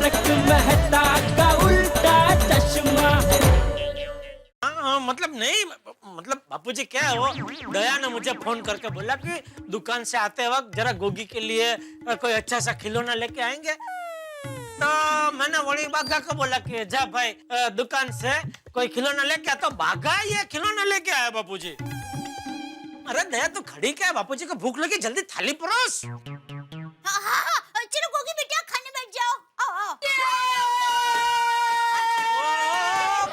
तारक मेहता का उल्टा चश्मा। हाँ, मतलब नहीं, मतलब बापूजी क्या है, वो दया ने मुझे फोन करके बोला कि दुकान से आते वक्त जरा गोगी के लिए कोई अच्छा सा खिलौना लेके आएंगे। तो मैंने वही बागा को बोला कि जा भाई दुकान से कोई खिलौना लेके आ, तो बागा ये खिलौना लेके आया बापूजी। अरे दया तू खड़ी क्या है, बापूजी को भूख लगी, जल्दी थाली परोस। हाँ हाँ हाँ, चलो गोगी बेटा खाने बैठ जाओ। आओ आओ। ओ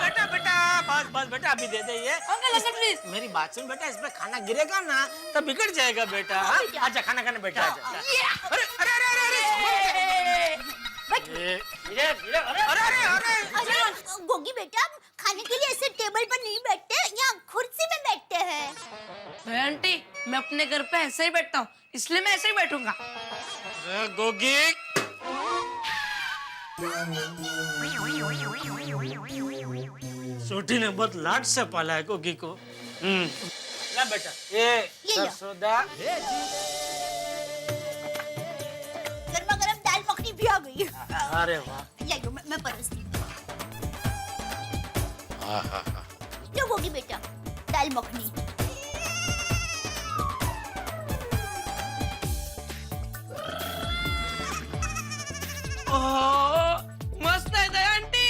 बेटा बेटा, बस बस बेटा, अभी दे दे ये। अंकल अंकल प्लीज मेरी बात सुन बेटा, इसमें खाना गिरेगा ना तो बिगड़ जाएगा बेटा। हाँ? आजा खाना खाने बैठा, आजा। अरे अरे अरे अरे अरे गोगी बेटा खाने के लिए ऐसे टेबल पर नहीं बैठते, यहाँ कुर्सी में बैठते हैं। आंटी मैं अपने घर पे ऐसे ही बैठता हूँ, इसलिए मैं ऐसे ही बैठूंगा। गोगी छोटी ने बहुत लाड से पाला है गोगी को। ला बेटा ये लो। सरसोदा। गर्मा गर्म दाल मखनी भी आ गई। अरे वाह, ये लो मैं परोसती हूँ। लो गोगी बेटा दाल मखनी। मस्त है दया आंटी।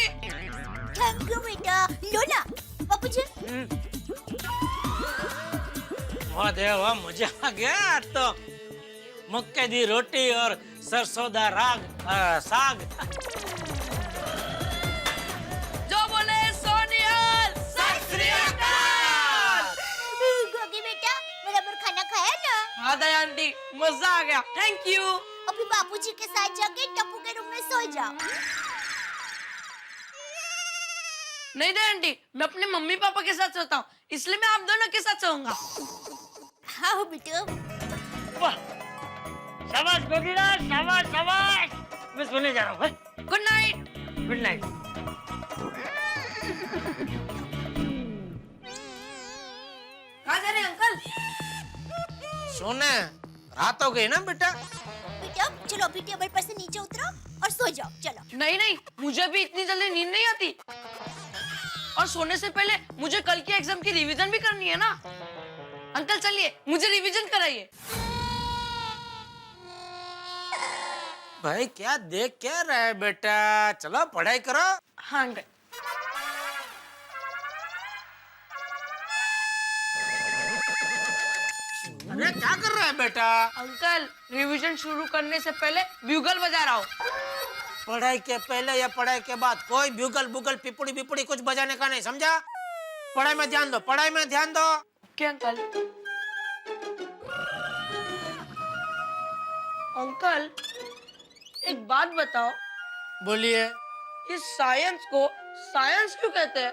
थैंक यू बेटा, लो ना बापूजी। वाह देवा, मजा आ गया आज तो। मक्के दी रोटी और सरसोदा साग। जो बोले सोनियाल सत श्री अकाल। गोगी बेटा बराबर खाना खाया ना? हाँ दया आंटी मजा आ गया, थैंक यू। अभी बापूजी के साथ जाके टप्पू के रूम में सो जाओ। नहीं दया आंटी, मैं अपने मम्मी पापा के साथ सोता हूँ, इसलिए मैं आप दोनों के साथ सोऊंगा। हाँ बेटा। शाबाश गोगीरा, शाबाश शाबाश। मैं सोने जा रहा हूँ। Good night. Good night. कहाँ जा रहे हैं अंकल? सोने रात हो गई ना बेटा। बेटा चलो अभी टेबल पर से नीचे उतरो और सो जाओ, चलो। नहीं नहीं, मुझे भी इतनी जल्दी नींद नहीं आती, और सोने से पहले मुझे कल की एग्जाम की रिवीजन भी करनी है ना। अंकल चलिए मुझे रिवीजन कराइए। भाई क्या देख क्या रहा है बेटा, चलो पढ़ाई करो। हाँ अंकल। अरे क्या कर रहा है बेटा? अंकल रिवीजन शुरू करने से पहले ब्यूगल बजा रहा हूँ। पढ़ाई के पहले या पढ़ाई के बाद कोई ब्यूगल बुगल पिपड़ी बिपड़ी कुछ बजाने का नहीं, समझा? पढ़ाई में ध्यान दो, पढ़ाई में ध्यान दो। क्या अंकल? अंकल एक बात बताओ, बोलिए। इस साइंस को साइंस क्यों कहते हैं?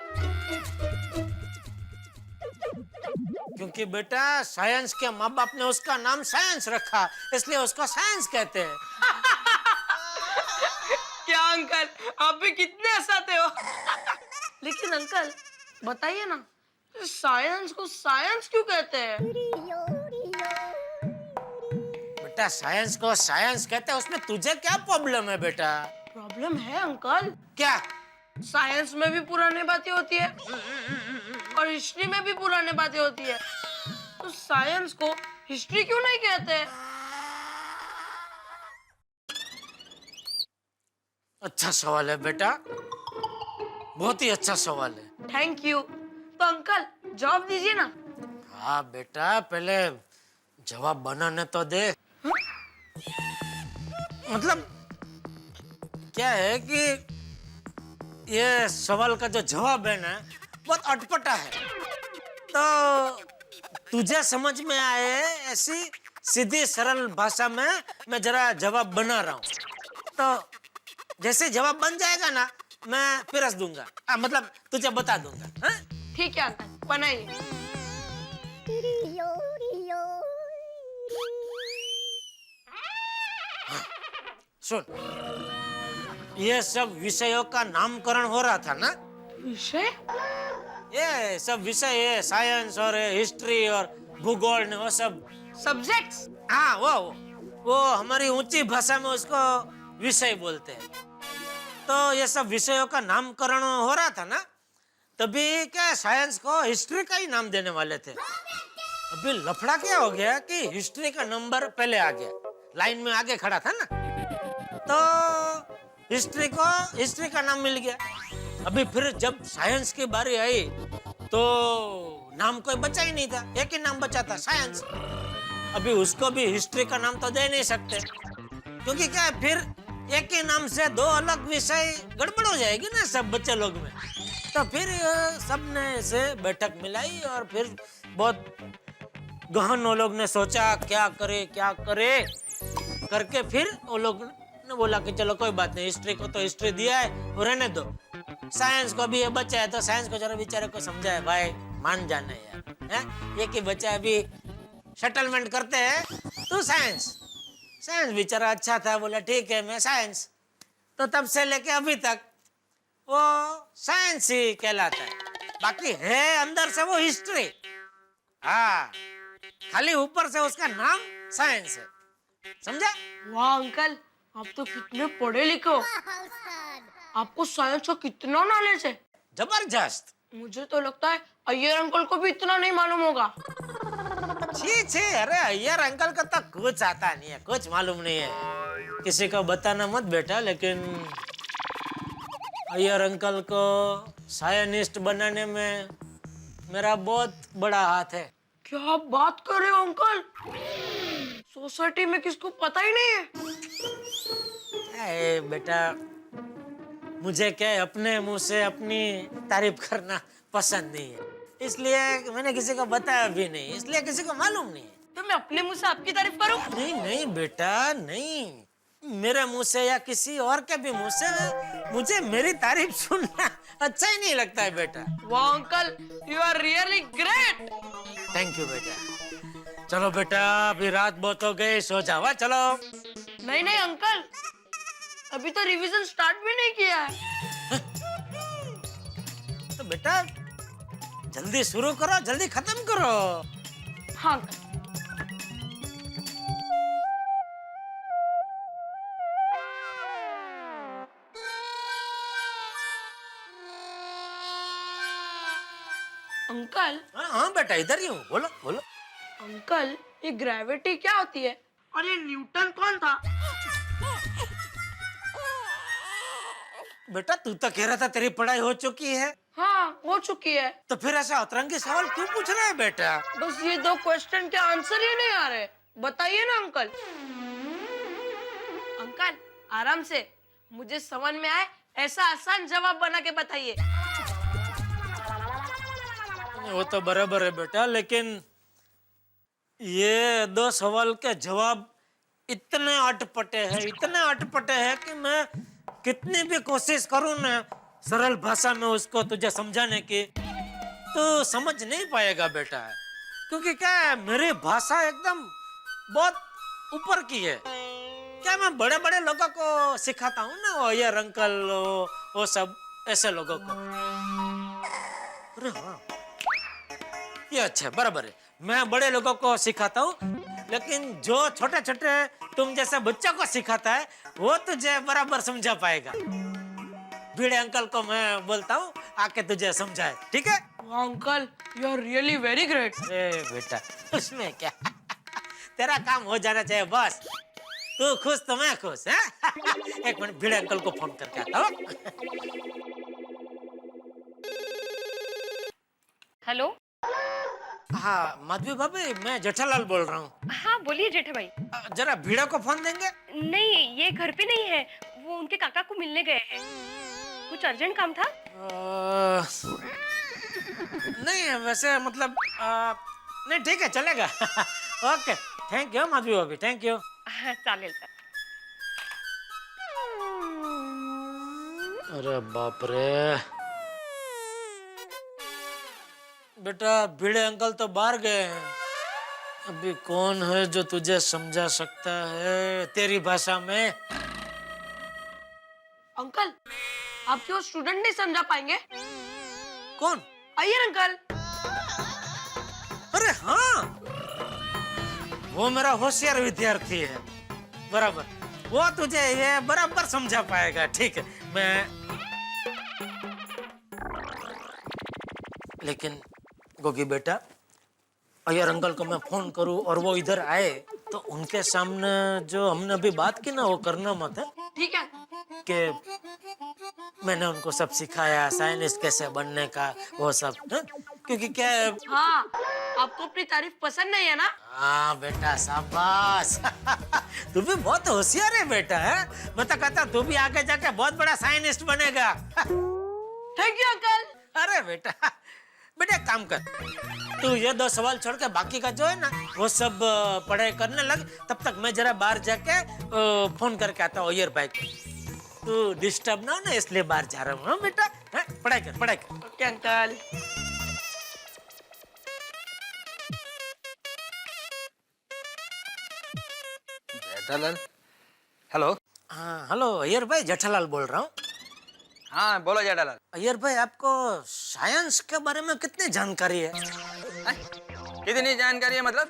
क्योंकि बेटा साइंस के माँ बाप ने उसका नाम साइंस रखा, इसलिए उसको साइंस कहते हैं। क्या अंकल आप भी कितने हंसाते हो। लेकिन अंकल बताइए ना, साइंस को साइंस क्यों कहते हैं? बेटा साइंस को साइंस कहते हैं, उसमें तुझे क्या प्रॉब्लम है बेटा? प्रॉब्लम है अंकल। क्या? साइंस में भी पुरानी बातें होती है और हिस्ट्री में भी पुरानी बातें होती है, तो साइंस को हिस्ट्री क्यों नहीं कहते? अच्छा सवाल है बेटा, बहुत ही अच्छा सवाल है। Thank you. तो अंकल जवाब दीजिए ना। हाँ बेटा, पहले जवाब बनाने तो दे। मतलब क्या है कि ये सवाल का जो जवाब है ना बहुत अटपटा है, तो तुझे समझ में आए ऐसी सीधी सरल भाषा में मैं जरा जवाब बना रहा हूँ। तो जैसे जवाब बन जाएगा ना मैं पिरस दूंगा, मतलब तुझे बता दूंगा। हाँ? ठीक है अंकल बनाइए। सुन, ये सब विषयों का नामकरण हो रहा था ना। विषय? ये सब विषय है, साइंस और हिस्ट्री और भूगोल ने वो सब सब्जेक्ट्स। हाँ वो हमारी ऊंची भाषा में उसको विषय बोलते हैं। तो ये सब विषयों का नामकरण हो रहा था ना, तभी क्या साइंस को हिस्ट्री का ही नाम देने वाले थे। अभी लफड़ा क्या हो गया कि हिस्ट्री का नंबर पहले आ गया, लाइन में आगे खड़ा था ना, तो हिस्ट्री को हिस्ट्री का नाम मिल गया। अभी फिर जब साइंस की बारी आई तो नाम कोई बचा ही नहीं था, एक ही नाम बचा था, साइंस। अभी उसको भी हिस्ट्री का नाम तो दे नहीं सकते, क्योंकि क्या है, फिर एक ही नाम से दो अलग विषय गड़बड़ हो जाएगी ना सब बच्चे लोग में। तो फिर सबने से बैठक मिलाई और फिर बहुत गहन वो लोग ने सोचा क्या करे करके फिर वो लोग ने बोला कि चलो कोई बात नहीं, हिस्ट्री को तो हिस्ट्री दिया है वो रहने दो, साइंस को भी ये बच्चा है तो साइंस को जरा बेचारे को समझाए, भाई मान जाना यार, हैं एक ही बच्चा अभी सेटलमेंट करते हैं, तो साइंस बेचारा अच्छा था, बोला ठीक है मैं साइंस। तो तब से लेके अभी तक वो साइंस ही कहलाता है, बाकी है अंदर से वो हिस्ट्री। हाँ, खाली ऊपर से उसका नाम साइंस है, समझा? वाह अंकल, आप तो कितने पढ़े लिखे हो, आपको साइंस का कितना नॉलेज है। जबरदस्त। मुझे तो लगता है अय्यर अंकल को भी इतना नहीं मालूम होगा। छी, अरे अय्यर अंकल को तो कुछ आता नहीं है, कुछ मालूम नहीं है, किसी को बताना मत बेटा। लेकिन अय्यर अंकल को साइंटिस्ट बनाने में मेरा बहुत बड़ा हाथ है। क्या आप बात कर रहे हो अंकल? सोसाइटी में किसको पता ही नहीं है। बेटा, मुझे क्या है, अपने मुंह से अपनी तारीफ करना पसंद नहीं है, इसलिए मैंने किसी को बताया भी नहीं, इसलिए किसी को मालूम नहीं है। तो मैं अपने मुंह से आपकी तारीफ करूं? नहीं बेटा, नहीं, मेरे मुंह से या किसी और के भी मुंह से मुझे मेरी तारीफ सुनना अच्छा ही नहीं लगता है बेटा। वाह uncle, you are really great. Thank you बेटा। चलो बेटा, अभी रात बहुत हो गई, सो जाओ, चलो। नहीं अंकल, अभी तो रिवीजन स्टार्ट भी नहीं किया है। तो बेटा जल्दी शुरू करो, जल्दी खत्म करो। हाँ अंकल। हाँ बेटा, इधर ही हूँ, बोलो बोलो। अंकल, ये ग्रेविटी क्या होती है और ये न्यूटन कौन था? बेटा तू तो कह रहा था तेरी पढ़ाई हो चुकी है। हाँ, हो चुकी है। तो फिर ऐसा अतरंगी सवाल क्यों पूछ रहा है बेटा? बस ये दो क्वेश्चन के आंसर ही नहीं आ रहे, बताइए ना अंकल। अंकल आराम से, मुझे समझ में आए ऐसा आसान जवाब बना के बताइए। वो तो बराबर है बेटा, लेकिन ये दो सवाल के जवाब इतने अटपटे हैं कि मैं कितनी भी कोशिश करूं ना सरल भाषा में उसको तुझे समझाने की, तो समझ नहीं पाएगा बेटा। क्योंकि क्या है, मेरी भाषा एकदम बहुत ऊपर की है। क्या मैं बड़े बड़े लोगों को सिखाता हूँ ना, वो अय्यर अंकल, वो सब ऐसे लोगों को। अरे हाँ, ये अच्छा है, बराबर है, मैं बड़े लोगों को सिखाता हूँ, लेकिन जो छोटे छोटे तुम जैसे बच्चों को सिखाता है वो तुझे बराबर समझा पाएगा। भिड़े अंकल को मैं बोलता हूँ आके तुझे समझाए, ठीक है? Uncle, you are really very great. अरे बेटा, उसमें क्या तेरा काम हो जाना चाहिए बस। तू खुश तो मैं खुश, है? एक मिनट, भिड़े अंकल को फोन करके आता हूँ। हेलो। हाँ माधवी भाभी, मैं जेठालाल बोल रहा हूँ। हाँ बोलिए जेठा भाई। जरा भिड़ा को फोन देंगे? नहीं, ये घर पे नहीं है, वो उनके काका को मिलने गए हैं। कुछ अर्जेंट काम था? नहीं वैसे मतलब नहीं, ठीक है चलेगा। ओके, थैंक यू माधवी भाभी, थैंक यू। हाँ चालेल सर। अरे बाप रे बेटा, भिड़े अंकल तो बाहर गए हैं, अभी कौन है जो तुझे समझा सकता है तेरी भाषा में? अंकल, आपके वो स्टूडेंट नहीं समझा पाएंगे। कौन? अय्यर अंकल। अरे हाँ, वो मेरा होशियार विद्यार्थी है, बराबर। वो तुझे ये बराबर समझा पाएगा, ठीक है। मैं लेकिन गोगी बेटा, अय्यर अंकल को मैं फोन करूं और वो इधर आए तो उनके सामने जो हमने अभी बात की ना वो करना मत है ठीक है। कि मैंने उनको सब सिखाया साइंटिस्ट कैसे बनने का वो सब है? क्योंकि क्या है। हाँ, आपको अपनी तारीफ पसंद नहीं है ना? हाँ बेटा शाबाश तू भी बहुत होशियार है बेटा है। मैं तो कहता तू भी आगे जाके बहुत बड़ा साइंटिस्ट बनेगा थैंक यू अंकल। अरे बेटा बेटा एक काम कर, तू ये 2 सवाल छोड़ के बाकी का जो है ना वो सब पढ़ाई करने लग। तब तक मैं जरा बाहर जाके फोन करके आता हूँ अय्यर भाई को। तू डिस्टर्ब ना हो ना इसलिए बाहर जा रहा हूँ। हाँ बेटा, हाँ, पढ़ाई कर पढ़ाई कर। Okay uncle. जेठालाल, हेलो। हाँ हेलो अय्यर भाई, जेठालाल बोल रहा हूँ। हाँ बोलो जेठालाल। अय्यर भाई आपको साइंस के बारे में कितनी जानकारी है? कितनी जानकारी है मतलब?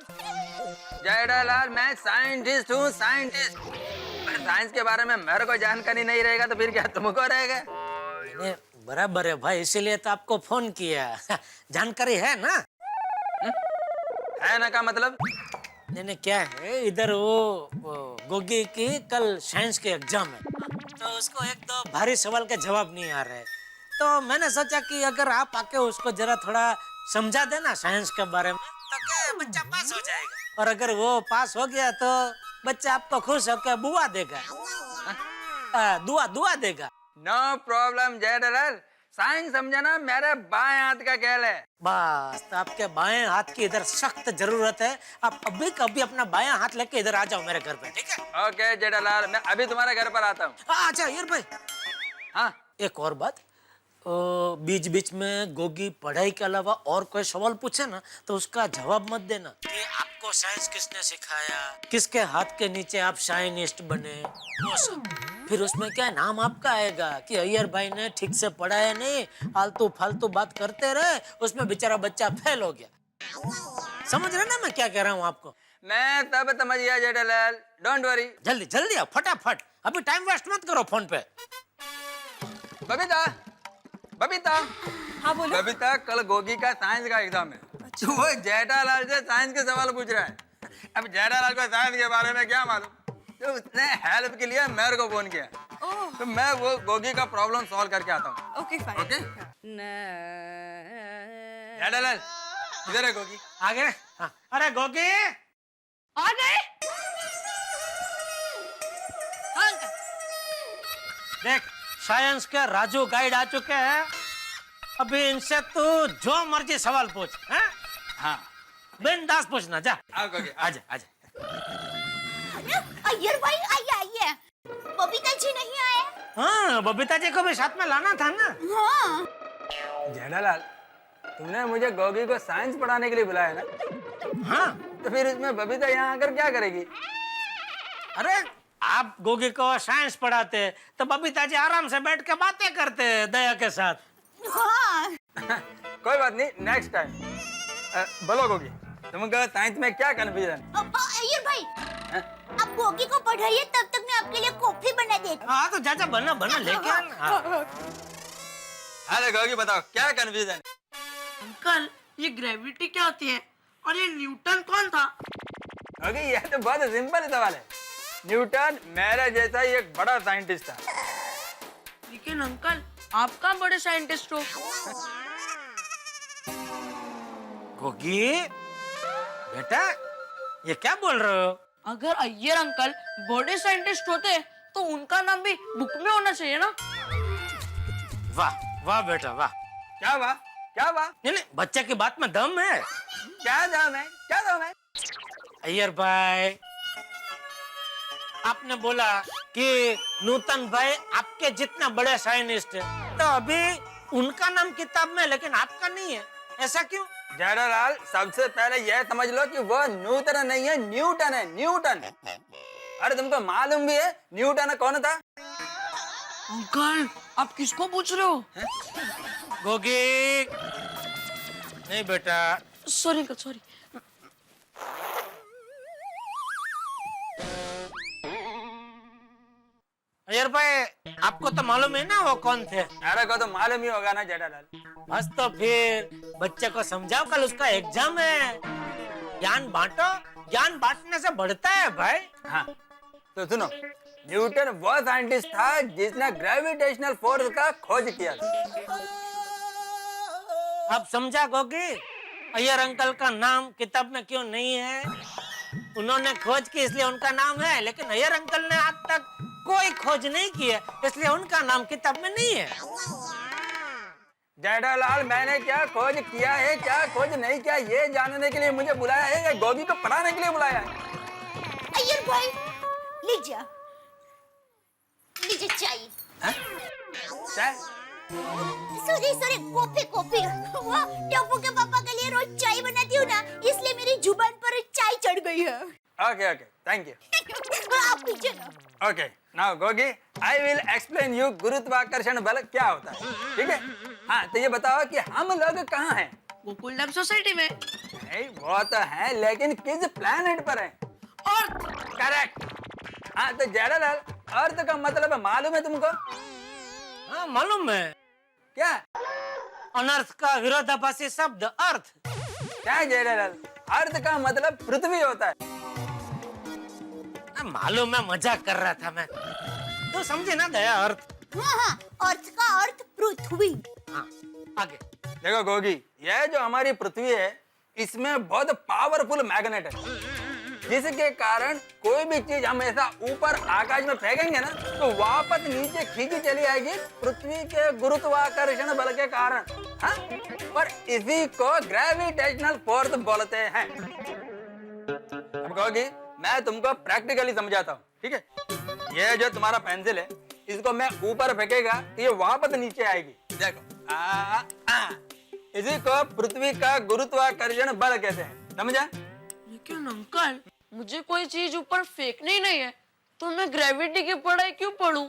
जेठालाल मैं साइंटिस्ट हूँ, साइंटिस्ट। पर साइंस के बारे में मेरे को जानकारी नहीं रहेगा तो फिर क्या तुमको रहेगा? नहीं, बराबर है भाई, इसीलिए तो आपको फोन किया जानकारी है ना? है ना का मतलब? नहीं क्या है, इधर वो गोगी की कल साइंस के एग्जाम है तो उसको 1-2 भारी सवाल के जवाब नहीं आ रहे, तो मैंने सोचा कि अगर आप आके उसको जरा थोड़ा समझा देना साइंस के बारे में तो क्या बच्चा पास हो जाएगा। और अगर वो पास हो गया तो बच्चा आपको खुश होकर बुआ देगा, दुआ देगा। नो प्रॉब्लम जेठालाल, साइंस समझाना मेरे बाएं हाथ का खेल है। बस तो आपके बाएं हाथ की इधर सख्त जरूरत है। आप अभी कभी अपना बायां हाथ लेके इधर आ जाओ मेरे घर पे, ठीक है? ओके जेठालाल, मैं अभी तुम्हारे घर पर आता हूँ। अच्छा यार भाई, हाँ एक और बात, बीच बीच में गोगी पढ़ाई के अलावा और कोई सवाल पूछे ना तो उसका जवाब मत देना कि आपको साइंस किसने सिखाया, किसके हाथ के नीचे आप साइंटिस्ट बने, वो सब। फिर उसमें क्या नाम आपका आएगा कि अय्यर भाई ने ठीक से पढ़ाया नहीं, आलतू फालतू बात करते रहे, उसमें बेचारा बच्चा फेल हो गया। समझ रहे ना मैं क्या कह रहा हूँ आपको? मैं तब समझ गया जेठालाल, डोंट वरी। जल्दी जल्दी आओ फटाफट, अभी टाइम वेस्ट मत करो फोन पे। बबीता, बबीता। हाँ बोलो। बबीता कल गोगी का साइंस का एग्जाम है। तो वो जेठालाल से साइंस के सवाल पूछ रहा है। अब जेठालाल को साइंस के बारे में क्या मालूम, तो उसने हेल्प के लिए मेरे को फोन किया। तो मैं वो गोगी का प्रॉब्लम सॉल्व करके आता हूँ। Okay fine. ओके जेठालाल, इधर है गोगी। आ गए? हाँ। अरे गोगी आ गए? हाँ अंकल। देख, साइंस के राजू गाइड आ चुके हैं, अभी इनसे तू जो मर्जी सवाल पूछ। हैं? हाँ बिंदास पूछना, जा। आओ गोगी, आजा आजा। अय्यर भाई आइए आइए, बबीता जी नहीं आए? हाँ बबीता जी को भी साथ में लाना था ना। हाँ। जेठालाल, तुमने मुझे गोगी को साइंस पढ़ाने के लिए बुलाया ना? हाँ। तो फिर इसमें बबीता यहाँ आकर क्या करेगी? अरे आप गोगी को साइंस पढ़ाते तो बबीता जी आराम से बैठ के बातें करते दया के साथ। हाँ। कोई बात नहीं, नेक्स्ट टाइम। बोलो गोगी, तुमको साइंस में क्या कन्फ्यूजन? अय्यर भाई, आप गोगी को पढ़ाइए, तब तक मैं आपके लिए कॉफी बना देती हूँ। हाँ तो जा बना बना लेके आना। हाँ। अरे गोगी बताओ क्या कन्फ्यूजन? अंकल, ये ग्रेविटी क्या होती है और ये न्यूटन कौन था? गोगी ये तो बहुत सिंपल सवाल है। न्यूटन मेरे जैसा ही एक बड़ा साइंटिस्ट था। लेकिन अंकल, आप कहाँ बड़े साइंटिस्ट हो? गोगी बेटा, ये क्या बोल रहे हो? अगर अय्यर अंकल बड़े साइंटिस्ट होते तो उनका नाम भी बुक में होना चाहिए ना? वाह वाह बेटा वाह। क्या हुआ? क्या हुआ? नहीं बच्चे की बात में दम है। क्या दम है? क्या दम है? अय्यर भाई, आपने बोला कि नूतन भाई आपके जितना बड़े साइंटिस्ट है, तो अभी उनका नाम किताब में लेकिन आपका नहीं है, ऐसा क्यों? जेठालाल, सबसे पहले यह समझ लो कि वो नूतन नहीं है, न्यूटन है, न्यूटन। अरे तुमको मालूम भी है न्यूटन कौन था? अंकल, आप किसको पूछ रहे हो? गोगी नहीं बेटा। Sorry uncle, sorry. अयर भाई आपको तो मालूम है ना वो कौन थे? मेरे को तो मालूम ही होगा ना जेठालाल। बस तो फिर बच्चे को समझाओ, कल उसका एग्जाम है। ज्ञान बांटो, ज्ञान बांटने से बढ़ता है भाई। हाँ तो सुनो, न्यूटन वो साइंटिस्ट था जिसने ग्रेविटेशनल फोर्स का खोज किया था। अब समझा गोगी अय्यर अंकल का नाम किताब में क्यों नहीं है? उन्होंने खोज की इसलिए उनका नाम है, लेकिन अय्यर अंकल ने आज तक कोई खोज नहीं की है, इसलिए उनका नाम किताब में नहीं है। जेठालाल, मैंने क्या खोज किया है, क्या खोज नहीं किया, ये जानने के लिए मुझे बुलाया है या गोगी को पढ़ाने के लिए बुलाया है? अय्यर भाई लीजिए, लीजिए चाय। चाय? Sorry coffee coffee. वो टप्पू के पापा के लिए रोज चाय बनाती हूँ ना, इसलिए मेरी जुबान पर चाय चढ़ गई है। Okay okay, thank you. आप पीछे ना। Okay, now Gogi, I will explain you गुरुत्वाकर्षण बल क्या होता है, ठीक है? हाँ तो ये बताओ कि हम लोग कहाँ हैं? गोकुलधाम सोसाइटी में। नहीं, वो तो है, लेकिन किस प्लेनेट पर हैं? अर्थ। करेक्ट। हाँ तो जेठालाल, अर्थ का मतलब मालूम है तुमको? हाँ मालूम है। क्या? अनर्थ का विरोधाभासी शब्द अर्थ। क्या जेठालाल? अर्थ का मतलब पृथ्वी होता है। मालूम है, मजाक कर रहा था मैं। तो समझे ना दया अर्थ। हाँ, अर्थ का अर्थ पृथ्वी। हाँ आगे देखो गोगी, ये जो हमारी पृथ्वी है इसमें बहुत पावरफुल मैग्नेट है, जिसके कारण कोई भी चीज हम ऐसा ऊपर आकाश में फेंकेंगे ना तो वापस नीचे खींची चली आएगी पृथ्वी के गुरुत्वाकर्षण बल के कारण। हाँ? पर इसी को ग्रेविटेशनल फोर्स बोलते हैं। अब गोगी, मैं तुमको प्रैक्टिकली समझाता हूँ, ठीक है? ये जो तुम्हारा पेंसिल है, इसको मैं ऊपर फेंकेगा तो ये वापस नीचे आएगी। देखो, इसी को पृथ्वी का गुरुत्वाकर्षण बल कहते हैं, समझा? लेकिन अंकल, मुझे कोई चीज ऊपर फेंकनी ही नहीं है, तो मैं ग्रेविटी की पढ़ाई क्यों पढ़ूं?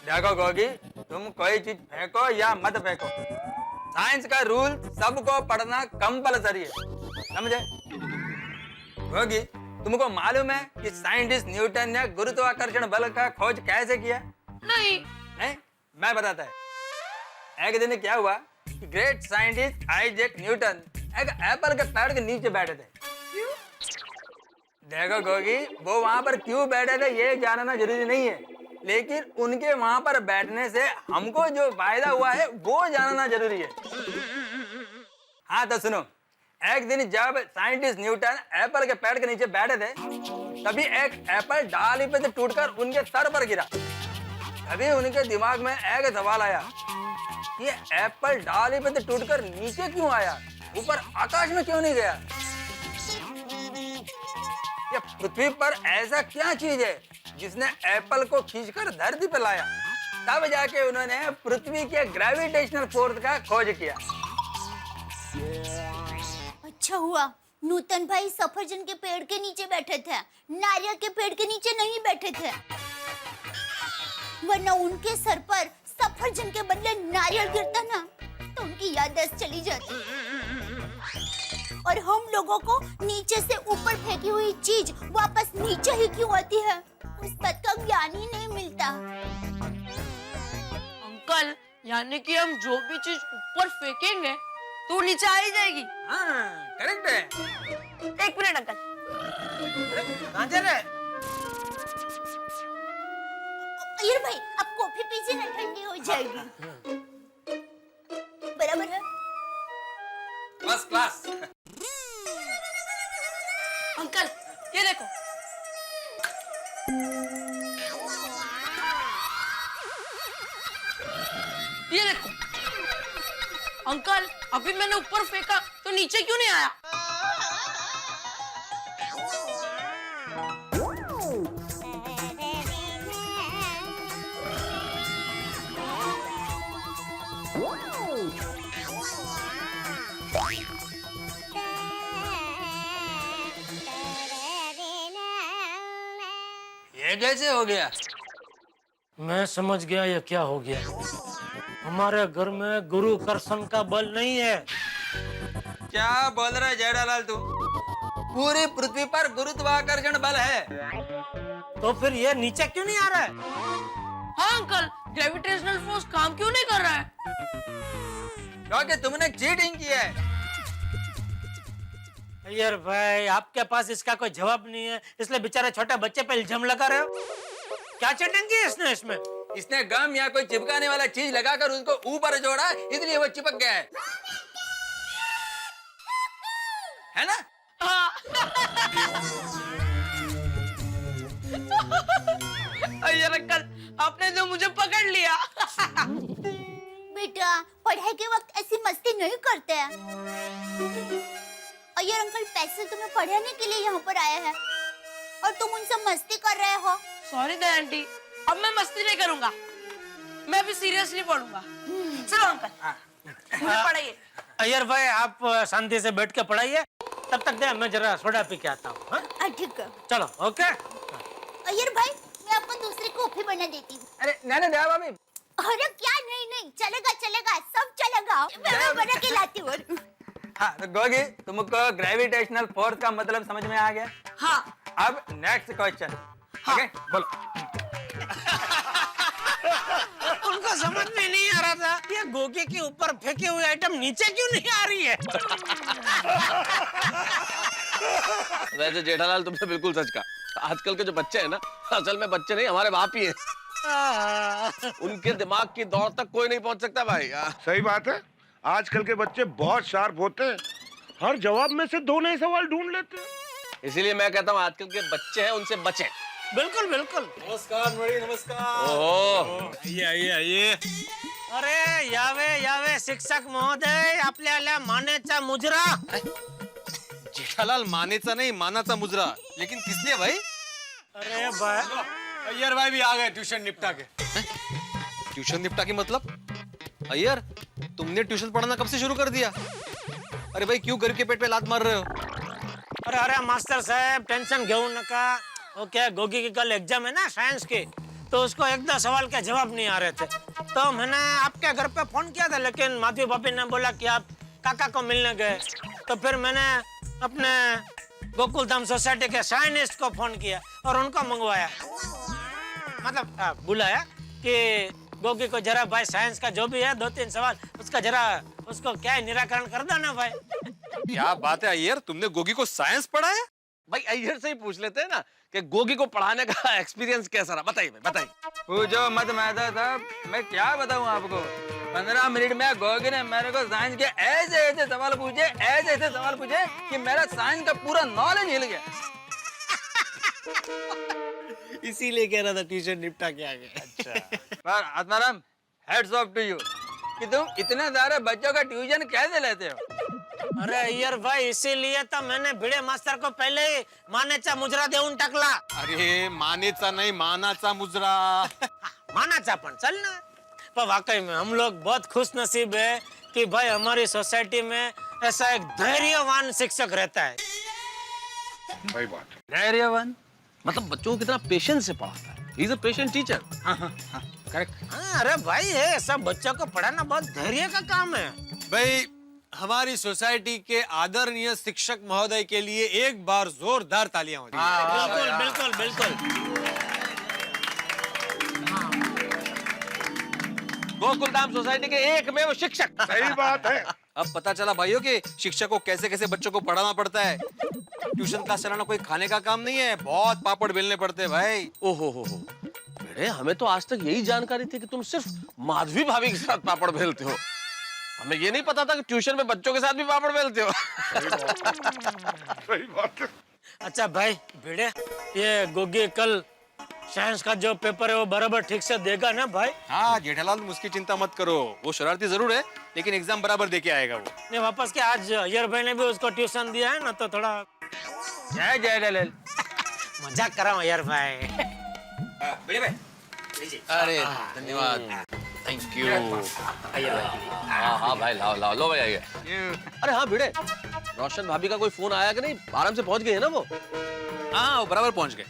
देखो गोगी, तुम कोई चीज फेंको या मत फेंको, साइंस का रूल सबको पढ़ना कंपलसरी है, समझे? गोगी, तुमको मालूम है कि साइंटिस्ट न्यूटन ने गुरुत्वाकर्षण बल का खोज कैसे किया? नहीं। नहीं, मैं बताता है। एक दिन क्या हुआ कि ग्रेट साइंटिस्ट आइजैक न्यूटन एक एप्पल के पेड़ के नीचे बैठे थे। देखो गोगी, वो वहां पर क्यों बैठे थे ये जानना जरूरी नहीं है, लेकिन उनके वहां पर बैठने से हमको जो फायदा हुआ है वो जानना जरूरी है। हाँ तो सुनो, एक दिन जब साइंटिस्ट न्यूटन एप्पल के पेड़ के नीचे बैठे थे, तभी एक एप्पल डाली पे से टूटकर उनके सर पर गिरा। तभी उनके दिमाग में एक सवाल आया कि एप्पल डाली पे से टूटकर नीचे क्यों आया, ऊपर आकाश में क्यों नहीं गया? ये पृथ्वी पर ऐसा क्या चीज है जिसने एप्पल को खींचकर धरती पर लाया? तब जाके उन्होंने पृथ्वी के ग्रेविटेशनल फोर्स का खोज किया। अच्छा हुआ नूतन भाई सफरजन के पेड़ के नीचे बैठे थे, नारियल के पेड़ के नीचे नहीं बैठे थे, वरना उनके सर पर सफरजन के बदले नारियल गिरता ना तो उनकी याददाश्त चली जाती। और हम लोगों को नीचे से ऊपर फेंकी हुई चीज वापस नीचे ही क्यों आती है, उस बात का ज्ञान ही नहीं मिलता। अंकल, यानी कि हम जो भी चीज ऊपर फेंकेंगे तो नीचे आ ही जाएगी। हाँ, करेक्ट है। एक मिनट अंकल। कहाँ जा रहे? अय्यर भाई, अब कॉफी पीजिए ना, ठंडी हो जाएगी। बराबर है? First class. अंकल, ये देखो। ये देखो। अंकल, अभी मैंने ऊपर फेंका तो नीचे क्यों नहीं आया? ये कैसे हो गया? मैं समझ गया ये क्या हो गया। हमारे घर में गुरुकर्षण का बल नहीं है। क्या बोल रहा है जेठालाल तू? पूरी पृथ्वी पर गुरुत्वाकर्षण बल है। तो फिर ये नीचे क्यों नहीं आ रहा है? हाँ अंकल, ग्रेविटेशनल फोर्स काम क्यों नहीं कर रहा है? क्योंकि तुमने चीटिंग की है। अय्यर भाई, आपके पास इसका कोई जवाब नहीं है, इसलिए बेचारे छोटे बच्चे पे इल्जाम लगा रहे हो। क्या चीटिंग की इसने इसमें? इसने गम या कोई चिपकाने वाला चीज लगाकर उसको ऊपर जोड़ा, इसलिए वो चिपक गया है ना? हाँ। अय्यर अंकल, आपने तो मुझे पकड़ लिया। बेटा, पढ़ाई के वक्त ऐसी मस्ती नहीं करते हैं। अय्यर अंकल पैसे तुम्हें पढ़ाने के लिए यहाँ पर आए हैं और तुम उनसे मस्ती कर रहे हो। सॉरी दया आंटी, अब मैं मस्ती नहीं करूंगा, मैं भी सीरियसली पढ़ूंगा। चलो अंकल, मुझे पढ़ाइए। अय्यर भाई, आप शांति से बैठ के पढ़ाइए, तब तक दे मैं जरा सोडा पी के आता हूँ। ठीक है। चलो, ओके। अय्यर भाई, मैं आपको दूसरी कॉफी बना देती हूँ। अरे नहीं दया भाभी। अरे क्या नहीं, चलेगा चलेगा, सब चलेगा, मैं बना के लाती हूँ। हाँ तो गोगी, तुमको ग्रेविटेशनल फोर्स का मतलब समझ में आ गया? हाँ। अब नेक्स्ट क्वेश्चन। ओके, बोलो। उनको समझ में नहीं आ रहा था ये गोगी के ऊपर फेंकी हुई आइटम नीचे क्यों नहीं आ रही है। वैसे जेठालाल, तुमने बिल्कुल सच कहा। आजकल के जो बच्चे हैं ना, असल में बच्चे नहीं, हमारे बाप ही हैं। उनके दिमाग की दौड़ तक कोई नहीं पहुंच सकता भाई। सही बात है, आजकल के बच्चे बहुत शार्प होते हैं, हर जवाब में से 2 नए सवाल ढूंढ लेते हैं। इसीलिए मैं कहता हूँ आजकल के बच्चे हैं, उनसे बचें। बिल्कुल बिल्कुल। नमस्कार मणि, नमस्कार। ओहो, आइए आइए आइए। अरे यावे यावे शिक्षक महोदय, आपल्याला मानेचा मुजरा। जेठालाल, मानेचा नहीं मानाचा मुजरा। लेकिन किस लिए भाई? अरे भाई, अय्यर भाई भी आ गए ट्यूशन निपटा के। ट्यूशन निपटा के मतलब? अय्यर, तुमने ट्यूशन पढ़ाना कब से शुरू कर दिया? अरे भाई, क्यों गरीब के पेट पे लात मार रहे हो? अरे अरे मास्टर साहब, टेंशन घेऊ नका। ओके, गोगी की कल एग्जाम है ना साइंस की, तो उसको 1-2 सवाल के जवाब नहीं आ रहे थे, तो मैंने आपके घर पे फोन किया था, लेकिन माधवी भाभी ने बोला कि आप काका को मिलने गए। तो फिर मैंने अपने गोकुल धाम सोसाइटी के साइंटिस्ट को फोन किया और उनको मंगवाया, मतलब बुलाया कि गोगी को जरा भाई साइंस का जो भी है 2-3 सवाल उसका जरा उसको क्या है निराकरण कर दो ना भाई। क्या बात है अय्यर, तुमने गोगी को साइंस पढ़ाया? भाई अय्यर से ही पूछ लेते हैं ना कि गोगी को पढ़ाने का एक्सपीरियंस कैसा रहा। बताइए भाई, बताइए। पूछो मत मैदा साहब, मैं क्या बताऊं आपको। 15 मिनट में गोगी ने मेरे को साइंस के ऐसे सवाल पूछे कि मेरा साइंस का पूरा नॉलेज हिल गया। इसीलिए कह रहा था ट्यूशन निपटा के आ गए। अच्छा। पर Atmaram, heads off to you कि तुम इतने सारे बच्चों का ट्यूशन कैसे लेते हो? अरे अय्यर भाई, इसीलिए तो मैंने भिड़े मास्टर को पहले ही मानेचा मुजरा देऊन टाकला। अरे मानेचा नहीं मानाचा मुजरा। मानाचा पण चल ना। पर वाकई में हम लोग बहुत खुश नसीब है कि भाई हमारी सोसाइटी में ऐसा एक धैर्यवान शिक्षक रहता है। सही बात। धैर्यवान मतलब बच्चों को कितना पेशेंस से पढ़ाता है। He is a patient teacher. Correct. हाँ, अरे भाई, ये सब बच्चों को पढ़ाना बहुत धैर्य का काम है। भाई, हमारी सोसाइटी के आदरणीय शिक्षक महोदय के लिए एक बार जोरदार तालियां हो जाए। बिल्कुल बिल्कुल बिल्कुल। गोकुल धाम सोसाइटी के एकमेव शिक्षक। सही बात है। अब पता चला भाइयों कि शिक्षक को कैसे कैसे बच्चों को पढ़ाना पड़ता है। ट्यूशन क्लास चलाना कोई खाने का काम नहीं है, बहुत पापड़ बेलने पड़ते हैं भाई। ओहो हो। बेटे, हमें तो आज तक यही जानकारी थी कि तुम सिर्फ माधवी भाभी के साथ पापड़ बेलते हो। हमें ये नहीं पता था कि ट्यूशन में बच्चों के साथ भी पापड़ बेलते हो। सही बात है। अच्छा भाई भिड़े, ये गोगी कल साइंस का जो पेपर है वो बराबर ठीक से देगा ना भाई? हाँ जेठालाल, तुम उसकी चिंता मत करो, वो शरारती जरूर है लेकिन एग्जाम बराबर देके आएगा वो। नहीं, वापस के आज अय्यर भाई ने भी उसको ट्यूशन दिया है ना, तो थोड़ा जय जेठालाल। मजाक कर रहा हूँ अय्यर भाई। अरे धन्यवाद, थैंक यू। हाँ भाई, लाओ लो भाई, आइए। अरे हाँ भिड़े, रोशन भाभी का कोई फोन आया कि नहीं? आराम से पहुंच गए है ना वो? हाँ, वो बराबर पहुंच गए।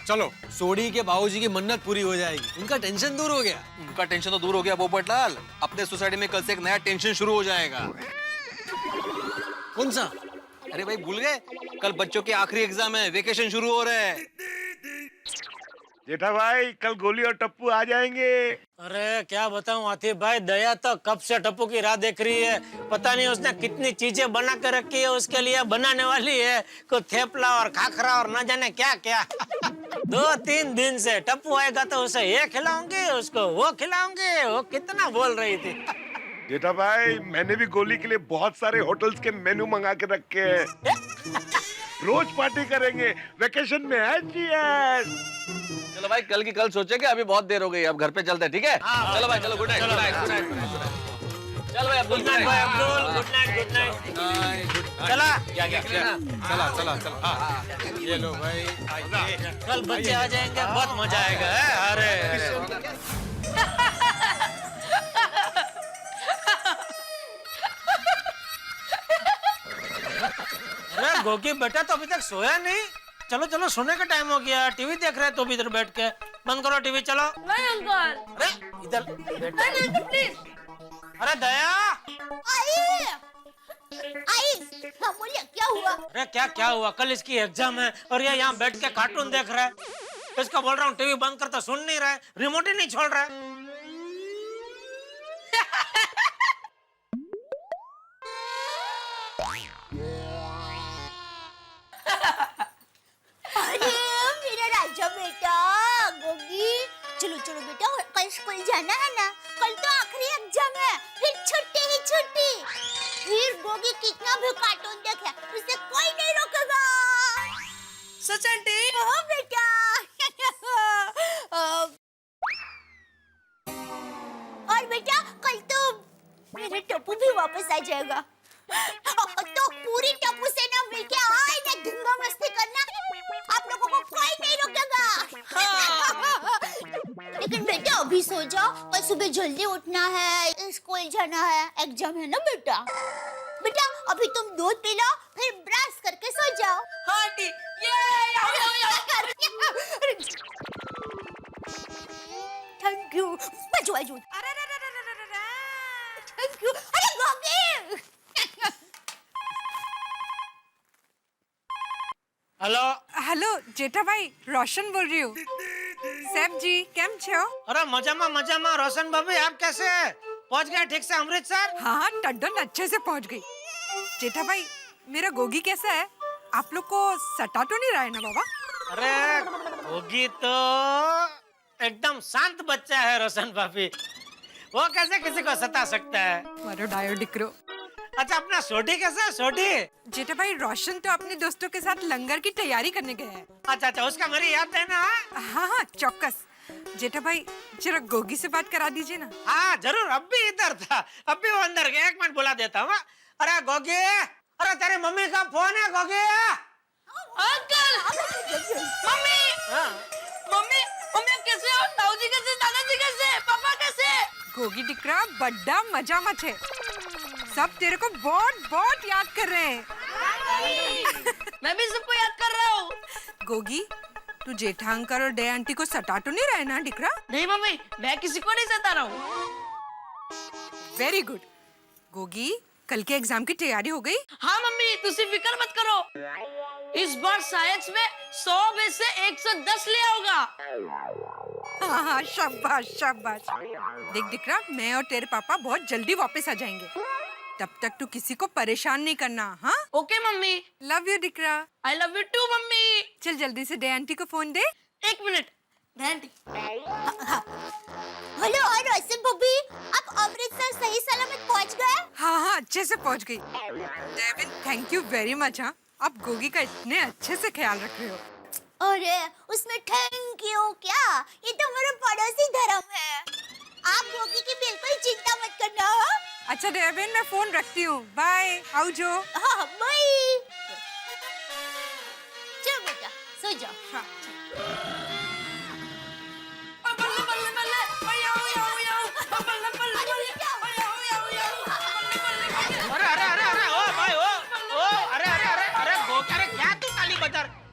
चलो, सोडी के बाबूजी की मन्नत पूरी हो जाएगी, उनका टेंशन दूर हो गया। उनका टेंशन तो दूर हो गया पोपटलाल, अपने सोसाइटी में कल से एक नया टेंशन शुरू हो जाएगा। कौन सा? अरे भाई भूल गए, कल बच्चों के आखिरी एग्जाम है, वेकेशन शुरू हो रहे हैं। जेठा भाई कल गोली और टप्पू आ जाएंगे। अरे क्या बताऊं आतिफ भाई, दया तो कब से टप्पू की राह देख रही है। पता नहीं उसने कितनी चीजें बना कर रखी है उसके लिए, बनाने वाली है को थेपला और खाखरा और न जाने क्या क्या। 2-3 दिन से टप्पू आएगा तो उसे ये खिलाऊंगी, उसको वो खिलाऊंगी, वो कितना बोल रही थी। जेठा भाई मैंने भी गोली के लिए बहुत सारे होटल्स के मेनू मंगा के रखे हैं। रोज पार्टी करेंगे, वेकेशन में है जी। चलो भाई कल की कल सोचेंगे, अभी बहुत देर हो गई, अब घर पे चलते हैं, ठीक है? चलो भाई चलो, गुड नाइट। चलो भाई अब्दुल, गुड नाइट भाई Abdul, good night good night. चला चला ये लो भाई, कल बच्चे आ जाएंगे, बहुत मजा आएगा। अरे अरे गोगी बेटा तो अभी तक सोया नहीं। चलो चलो सोने का टाइम हो गया, टीवी देख रहे हैं तो भी इधर बैठ के। बंद करो टीवी, चलो। नहीं अंकल, अरे इधर बैठ। नहीं प्लीज। अरे दया, आई हाँ बोलिए क्या हुआ? अरे क्या हुआ? कल इसकी एग्जाम है और ये यहाँ बैठ के कार्टून देख रहा है। इसको बोल रहा हूँ टीवी बंद कर तो सुन नहीं रहा है, रिमोट ही नहीं छोड़ रहा है। अरे मेरा राजा बेटा गोगी, चलो चलो बेटा, कल स्कूल जाना है ना, कल तो आखिरी एग्जाम है, फिर छुट्टी ही छुट्टी। फिर गोगी कितना भी कार्टून देखे उसे कोई नहीं रोकेगा। सच आंटी? हाँ बेटा। और बेटा कल तो मेरा टप्पू भी वापस आ जाएगा, तो पूरी टप्पू से ना मिलके आए ना धुंगा मस्ती करना, आप लोगों को कोई नहीं रोकेगा। लेकिन बेटा अभी सो जाओ, कल सुबह जल्दी उठना है, स्कूल जाना है, एग्जाम है ना बेटा। बेटा अभी तुम दूध पी लो, फिर ब्रश करके सो जाओ। हाँ आंटी, थैंक यू। बाजू बाजू। Thank you. अरे गोगी। हेलो हेलो जेठा भाई, रोशन बोल रही हूँ। सेफ जी केम छो? अरे मजामा रोशन बाबू, आप कैसे पहुंच गए ठीक से अमृतसर? हाँ टड्डन अच्छे से पहुँच गई। जेठा भाई मेरा गोगी कैसा है? आप लोग को सटा तो नहीं रहा है ना बाबा? अरे गोगी तो एकदम शांत बच्चा है रोशन भाभी, वो कैसे किसी को सता सकता है? मारो डायो डिक्रो। अच्छा अपना सोडी कैसा है? सोडी जेठा भाई रोशन तो अपने दोस्तों के साथ लंगर की तैयारी करने गया है। अच्छा उसका मेरी याद देना। हाँ चौक्कस। जेठा भाई जरा गोगी से बात करा दीजिए ना। हाँ जरूर, अब भी इधर था, अब भी वो अंदर गया, 1 मिनट बुला देता हूँ। अरे गोगी, अरे तेरी मम्मी का फोन है Gogi. Uncle, mummy, mummy, mummy आप कैसे हो? ताऊजी कैसे? दादाजी कैसे? पापा कैसे? गोगी डिक्रा बड़ा मजा मच है, सब तेरे को बहुत बहुत याद कर रहे हैं। मैं भी सबको याद कर रहा हूँ। गोगी तू जेठा अंकल और दया आंटी को सटा तो नहीं रहे ना डिक्रा? नहीं मम्मी, मैं किसी को नहीं सता रहा हूँ। Very good. गोगी कल के एग्जाम की तैयारी हो गई? हाँ मम्मी, तुसी फिक्र मत करो, इस बार साइंस में 100 में से 110 ले आओगा। हाँ शाबाश शाबाश। देख डिक्रा, मैं और तेरे पापा बहुत जल्दी वापस आ जाएंगे, तब तक तू किसी को परेशान नहीं करना। हाँ ओके मम्मी। लव यू डिक्रा। I love you too mummy. चल जल्दी से दया आंटी को फोन दे। 1 मिनट। हेलो और रोशन भाभी, आप अमृतसर सही सलामत पहुंच गए? हाँ अच्छे से पहुंच गई। Devin thank you very much. हाँ आप गोगी का इतने अच्छे से ख्याल रख रहे हो। अरे उसमें थैंक यू क्या, ये तो मेरा पड़ोसी धर्म है। आप गोगी की बिल्कुल चिंता मत करना। हाँ अच्छा डेविन मैं फोन रखती हूँ, बाय। आओ जो। हाँ बाय। चलो बेटा सो जाओ। हाँ।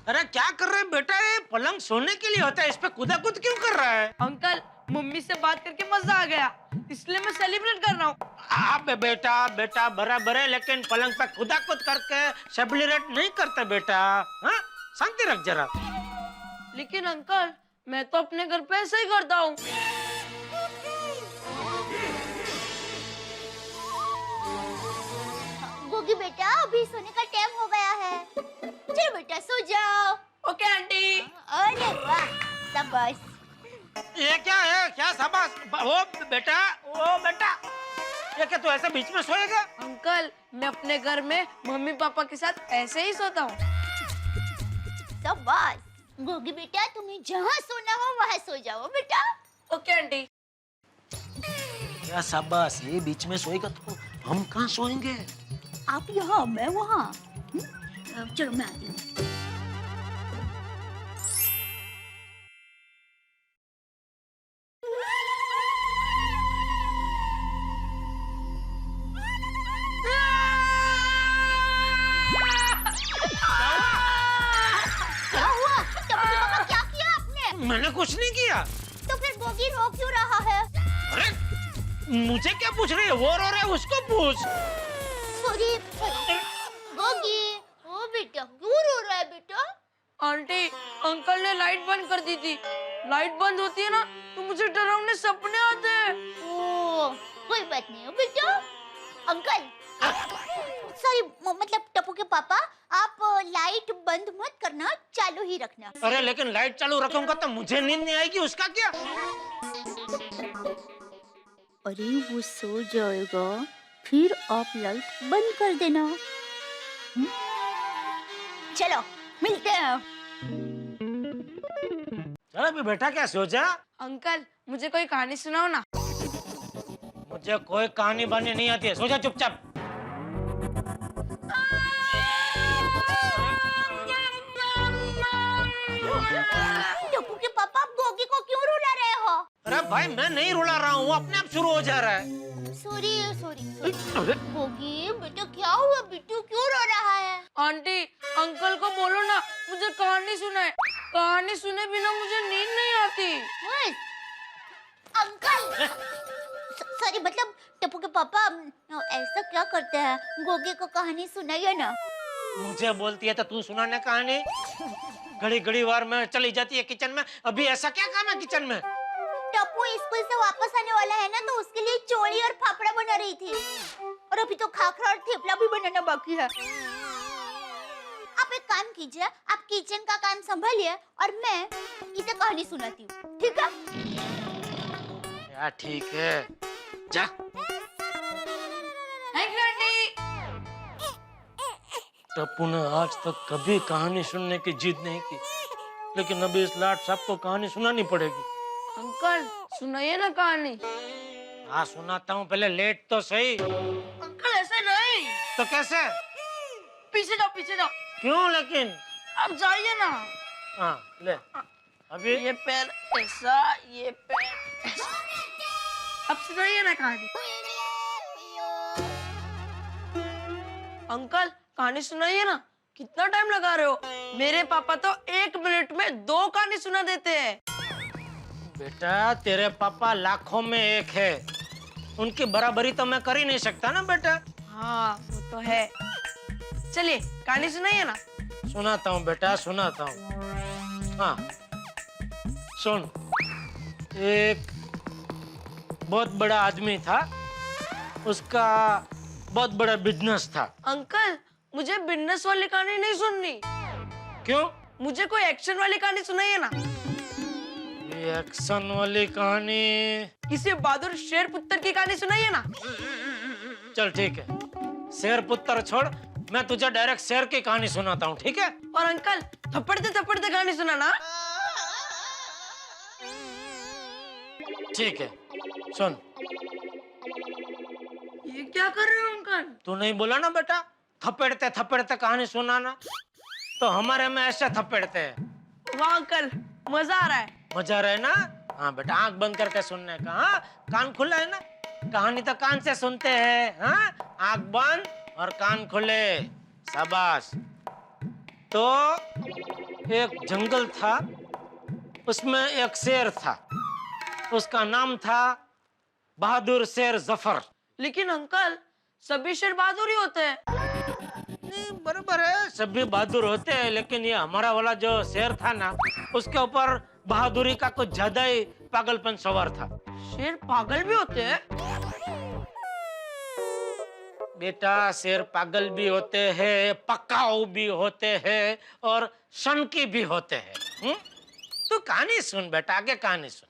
अरे क्या कर रहे बेटा, ये पलंग सोने के लिए होता है, इस पे कूदा कूद क्यों कर रहा है? अंकल मम्मी से बात करके मजा आ गया, इसलिए मैं सेलिब्रेट कर रहा हूँ। आप बेटा बराबर है, लेकिन पलंग पे कूदा कूद करके सेलिब्रेट नहीं करते बेटा। हाँ शांति रख जरा। लेकिन अंकल मैं तो अपने घर पे ऐसे ही करता हूँ। गोगी बेटा अभी सोने का टाइम हो गया है, चलो बेटा सो जाओ। Okay aunty. अरे वाह, शाबाश। ये क्या है? क्या शाबाश? ओ बेटा, ये क्या तू ऐसे बीच में सोएगा? अंकल, मैं अपने घर में मम्मी पापा के साथ ऐसे ही सोता हूँ। शाबाश गोगी बेटा, तुम्हें जहाँ सोना हो वहाँ सो जाओ बेटा। Okay aunty. क्या शाबाश? ये बीच में सोएगा तो हम कहाँ सोएंगे? आप यहाँ मैं वहाँ। चलो मैं आती हूँ। क्या हुआ? टप्पू पापा क्या किया आपने? मैंने कुछ नहीं किया। तो फिर गोगी रो क्यों रहा है? अरे मुझे क्या पूछ रही है? वो रो रहा है, उसको पूछ। सॉरी गोगी। ओ बेटा क्यों रो रहा है बेटा? आंटी, अंकल ने लाइट बंद कर दी थी। लाइट बंद होती है ना तो मुझे डरावने सपने आते हैं। ओ कोई बात नहीं है बेटा। अंकल सॉरी मतलब टप्पू के पापा, आप लाइट बंद मत करना, चालू ही रखना। अरे लेकिन लाइट चालू रखूंगा तो मुझे नींद नहीं आएगी, उसका क्या? अरे वो सो जाएगा, फिर आप लाइट बंद कर देना। चलो मिलते हैं। चल अभी बेटा, क्या सो जा। अंकल, मुझे कोई कहानी सुनाओ ना। मुझे कोई कहानी बानी नहीं आती है, सो जा चुपचाप। टप्पू के पापा, आप गोगी को क्यों रुला रहे हो? अरे भाई मैं नहीं रुला रहा हूँ, अपने आप शुरू हो जा रहा है। सॉरी गोगी बेटा, क्या हुआ? बिट्टू क्यों रो रहा है? आंटी, अंकल को बोलो ना मुझे कहानी सुनाए। कहानी सुने बिना मुझे नींद नहीं आती। अंकल सॉरी मतलब टप्पू के पापा, ऐसा क्या करते हैं? गोगी को कहानी सुनाइए ना। मुझे बोलती है तो तू सुनाने कहानी? घड़ी घड़ी वार में चली जाती है किचन में। अभी ऐसा क्या काम है किचन में? टप्पू स्कूल से वापस आने वाला है ना, तो उसके लिए चोली और फाफड़ा बना रही थी, और अभी तो खाखरा और थेपला भी बनाना बाकी है। आप एक काम कीजिए, आप किचन का काम संभालिए और मैं इसे कहानी सुनाती हूँ, ठीक है? यार ठीक है, जा। Thank you aunty. टप्पू ने आज तक कभी कहानी सुनने की जिद नहीं की, लेकिन अभी इस लाट साहब को कहानी सुनानी पड़ेगी। अंकल, सुनाइए ना कहानी। हाँ सुनाता हूँ, पहले लेट तो सही। अंकल ऐसे नहीं। तो कैसे? पीछे जाओ, पीछे जाओ। क्यों लेकिन? आप जाइए ना। हाँ ले, अभी ये पैर ऐसा, ये पैर ऐसा। अब सुनाइए ना कहानी। अंकल, कहानी सुनाइए ना। कितना टाइम लगा रहे हो? मेरे पापा तो 1 मिनट में 2 कहानी सुना देते हैं। बेटा तेरे पापा लाखों में एक है, उनकी बराबरी तो मैं कर ही नहीं सकता ना बेटा। हाँ वो तो है। चलिए कहानी सुनाइए ना। सुनाता हूँ बेटा, सुनाता हूँ। हाँ सुन। एक बहुत बड़ा आदमी था, उसका बहुत बड़ा बिजनेस था। अंकल, मुझे बिजनेस वाली कहानी नहीं सुननी। क्यों? मुझे कोई एक्शन वाली कहानी सुनाइए ना। ये एक्शन वाली कहानी? किसी बहादुर शेर पुत्र की कहानी सुनाइए ना। चल ठीक है, शेर पुत्र छोड़, मैं तुझे डायरेक्ट शेर की कहानी सुनाता हूँ, ठीक है? और अंकल, थप्पड़ते थप्पड़ते कहानी सुनाना। ठीक है सुन। ये क्या कर रहे हो अंकल? तू नहीं बोला ना बेटा थपेड़ते थपेड़ते कहानी सुनाना, तो हमारे में ऐसे थपेड़ते हैं। वाह अंकल, मजा आ रहा है। मजा रहे ना? हाँ बेटा, आंख बंद करके सुनने का। हाँ कान खुला है ना, कहानी तो कान से सुनते हैं। हाँ आंख बंद और कान खुले, शाबाश। तो एक जंगल था, उसमें एक शेर था, उसका नाम था बहादुर शेर जफर। लेकिन अंकल, सभी शेर बहादुर ही होते हैं। नहीं बराबर है, सभी बहादुर होते हैं, लेकिन ये हमारा वाला जो शेर था ना, उसके ऊपर बहादुरी का कुछ ज्यादा ही पागलपन सवार था। शेर पागल भी होते हैं? बेटा शेर पागल भी होते हैं, पकाऊ भी होते हैं और सनकी भी होते हैं। तू कहानी सुन बेटा, आगे कहानी सुन।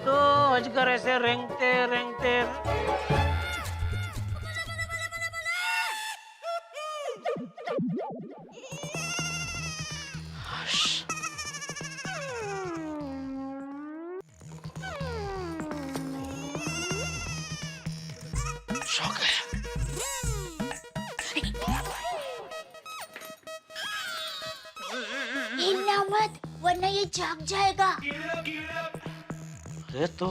तो अजगर ऐसे रेंगते रेंगते सो गया। हिलना मत वरना ये जाग जाएगा। अरे तो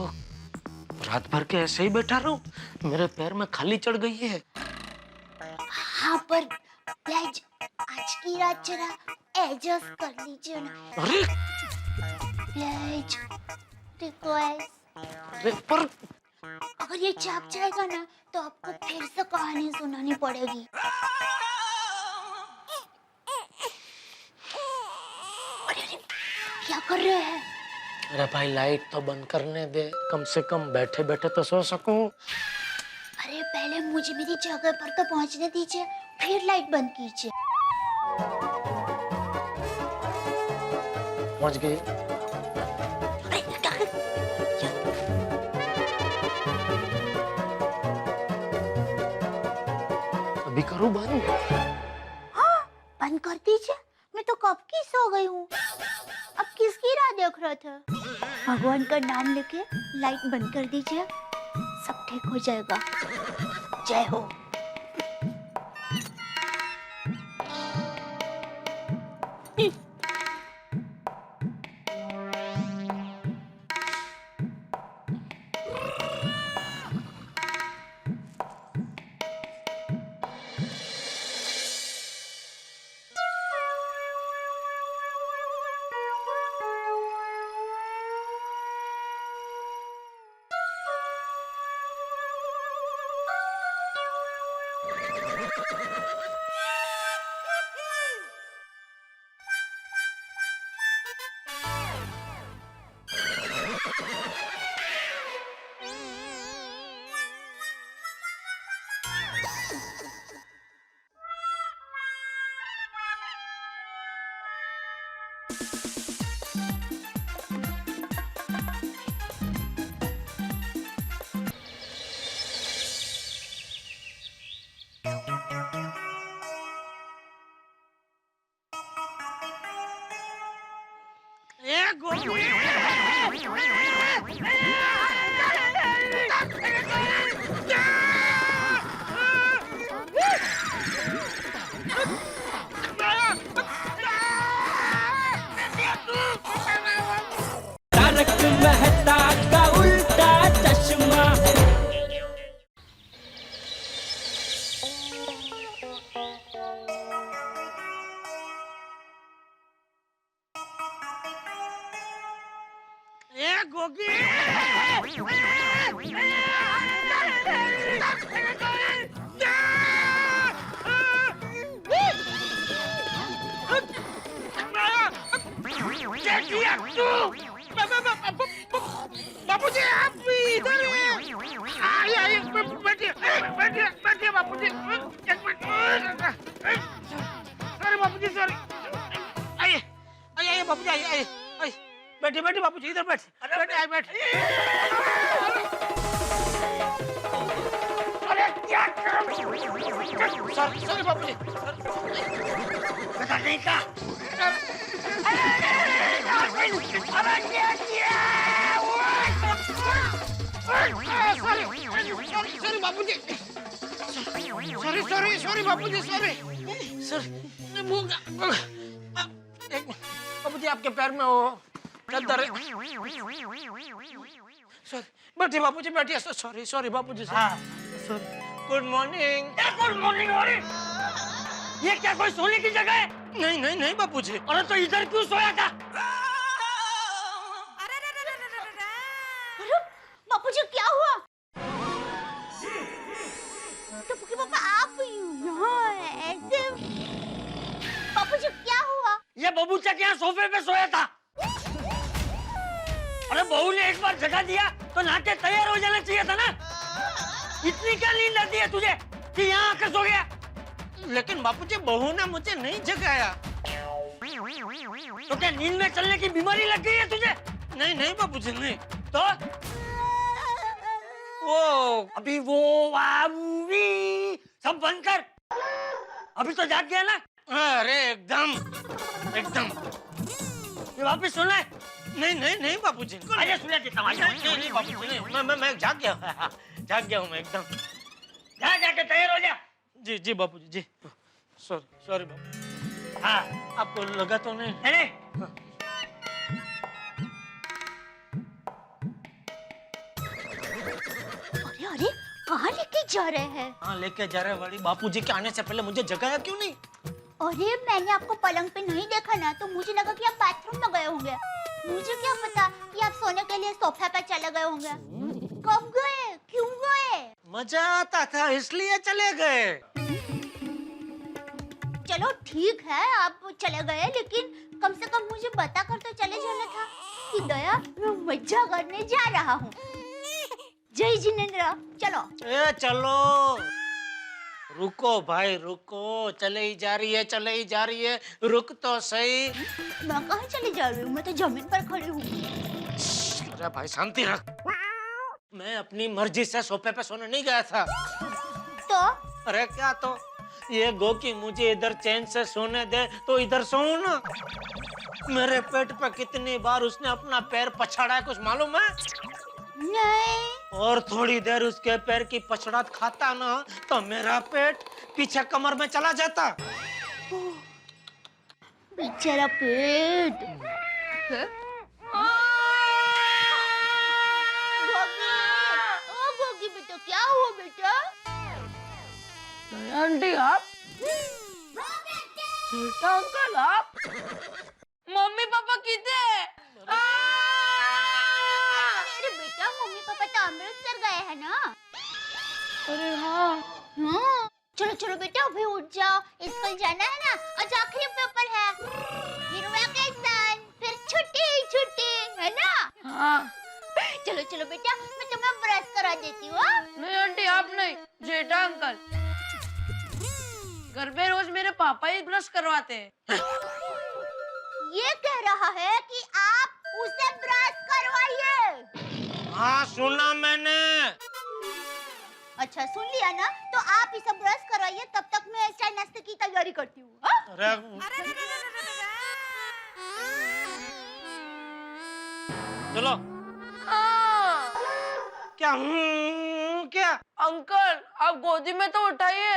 रात भर के ऐसे ही बैठा रहूं? मेरे पैर में खाली चढ़ गई है। हाँ पर प्लीज आज की रात जरा एडजस्ट कर लीजिए ना अरे प्लीज, रिक्वेस्ट। अरे पर अगर ये जाग जाएगा ना तो आपको फिर से कहानी सुनानी पड़ेगी। अरे अरे क्या कर रहे हैं? अरे भाई लाइट तो बंद करने दे, कम से कम बैठे बैठे तो सो सकूं। अरे पहले मुझे मेरी जगह पर तो पहुंचने दीजिए, फिर लाइट बंद कीजिए। पहुंच गई। अरे अभी करूं बंद? हाँ बंद कर दीजिए, मैं तो कब की सो गई हूँ। अब किसकी राह देख रहे थे? भगवान का नाम लेके लाइट बंद कर दीजिए, सब ठीक हो जाएगा। जय हो। तारक मेहता का उल्टा चश्मा। बापूजी आप भी इधर आइए आइए बैठिए बैठिए बैठिए बापूजी। एक मिनट सॉरी बापूजी सॉरी। आइए आइए आइए बापूजी आइए आइए आइए बैठिए बैठिए बापूजी इधर बैठ बैठिए आइए बैठ। अरे क्या सॉरी सॉरी बापूजी पता नहीं का। अरे क्या किया? Sorry Bapuji sorry Bapuji sorry बापूजी आपके पैर में वो दर्द है। सॉरी बैठिए बापूजी बैठिए। Sorry sorry Bapuji sorry. Good morning. Good morning. ये क्या कोई सोने की जगह है? नहीं नहीं नहीं बापूजी। अरे तो इधर क्यों सोया था? बबूचा के यहाँ सोफे पे सोया था। अरे बहू ने एक बार जगा दिया तो नहाके तैयार हो जाना चाहिए था ना। इतनी क्या नींद आती है तुझे कि यहाँ आकर सो गया? लेकिन बापूजी बहू ने मुझे नहीं जगाया। तो क्या नींद में चलने की बीमारी लग गई है तुझे? नहीं नहीं बापूजी नहीं। तो वो अभी वो वावी सब बंद कर। अभी तो जाग गया ना? अरे एकदम एकदम। ये वापस सुना है? नहीं नहीं नहीं बापूजी। आजा सुना देता हूँ। आजा। नहीं नहीं बापूजी नहीं। मैं जाग गया हूँ मैं एकदम। जा जाके तैयार हो जा। जी जी बापूजी जी। सॉरी बापू। हाँ आपको लगा तो नहीं? नहीं अरे अरे कहाँ लेके जा रहे हैं? हाँ लेके जा रहे वाली। बापूजी के आने से पहले मुझे जगाया क्यों नहीं? अरे मैंने आपको पलंग पे नहीं देखा ना, तो मुझे लगा कि आप बाथरूम में गए होंगे। मुझे क्या पता कि आप सोने के लिए सोफे पे चले गए होंगे। कब गए? क्यों गए? मजा आता था इसलिए चले गए। चलो ठीक है आप चले गए, लेकिन कम से कम मुझे बता कर तो चले जाना था कि दया मैं मजा करने जा रहा हूँ। जय जिनेंद्र। चलो। ए चलो रुको भाई रुको। चले ही जा रही है रुक तो सही। मैं कहाँ चले जा रही हूँ? मैं तो जमीन पर खड़ी हूँ। अरे भाई शांति रख। मैं अपनी मर्जी से सोफे पे सोने नहीं गया था। तो अरे क्या तो ये गोकी मुझे इधर चैन से सोने दे तो इधर सोऊं ना। मेरे पेट पे कितनी बार उसने अपना पैर पछाड़ा है कुछ मालूम है? नहीं। और थोड़ी देर उसके पैर की पछड़ात खाता ना तो मेरा पेट पीछे कमर में चला जाता। बेचारा पेट। गोगी बेटा क्या हुआ बेटा? आंटी आप? छोटा अंकल आप? मम्मी पापा किधर? अरे बेटा मम्मी पापा तो अमृतसर गए हैं ना। अरे हाँ। हाँ चलो चलो बेटा अभी उठ जाओ, स्कूल जाना है ना। आज आखिरी पेपर है, फिर वैकेशन, फिर छुट्टी है ना। हाँ। चलो चलो बेटा मैं तुम्हें ब्रश करा देती हूँ। नहीं आंटी आप नहीं, जेठा अंकल। घर में रोज मेरे पापा ही ब्रश करवाते हैं। ये कह रहा है कि आप उसे ब्रश करवाइए। हाँ सुना मैंने। अच्छा सुन लिया ना, तो आप इसे ब्रश करवाइए, तब तक मैं चाय नाश्ते की तैयारी करती हूँ। अरे चलो। क्या क्या? अंकल आप गोदी में तो उठाइए।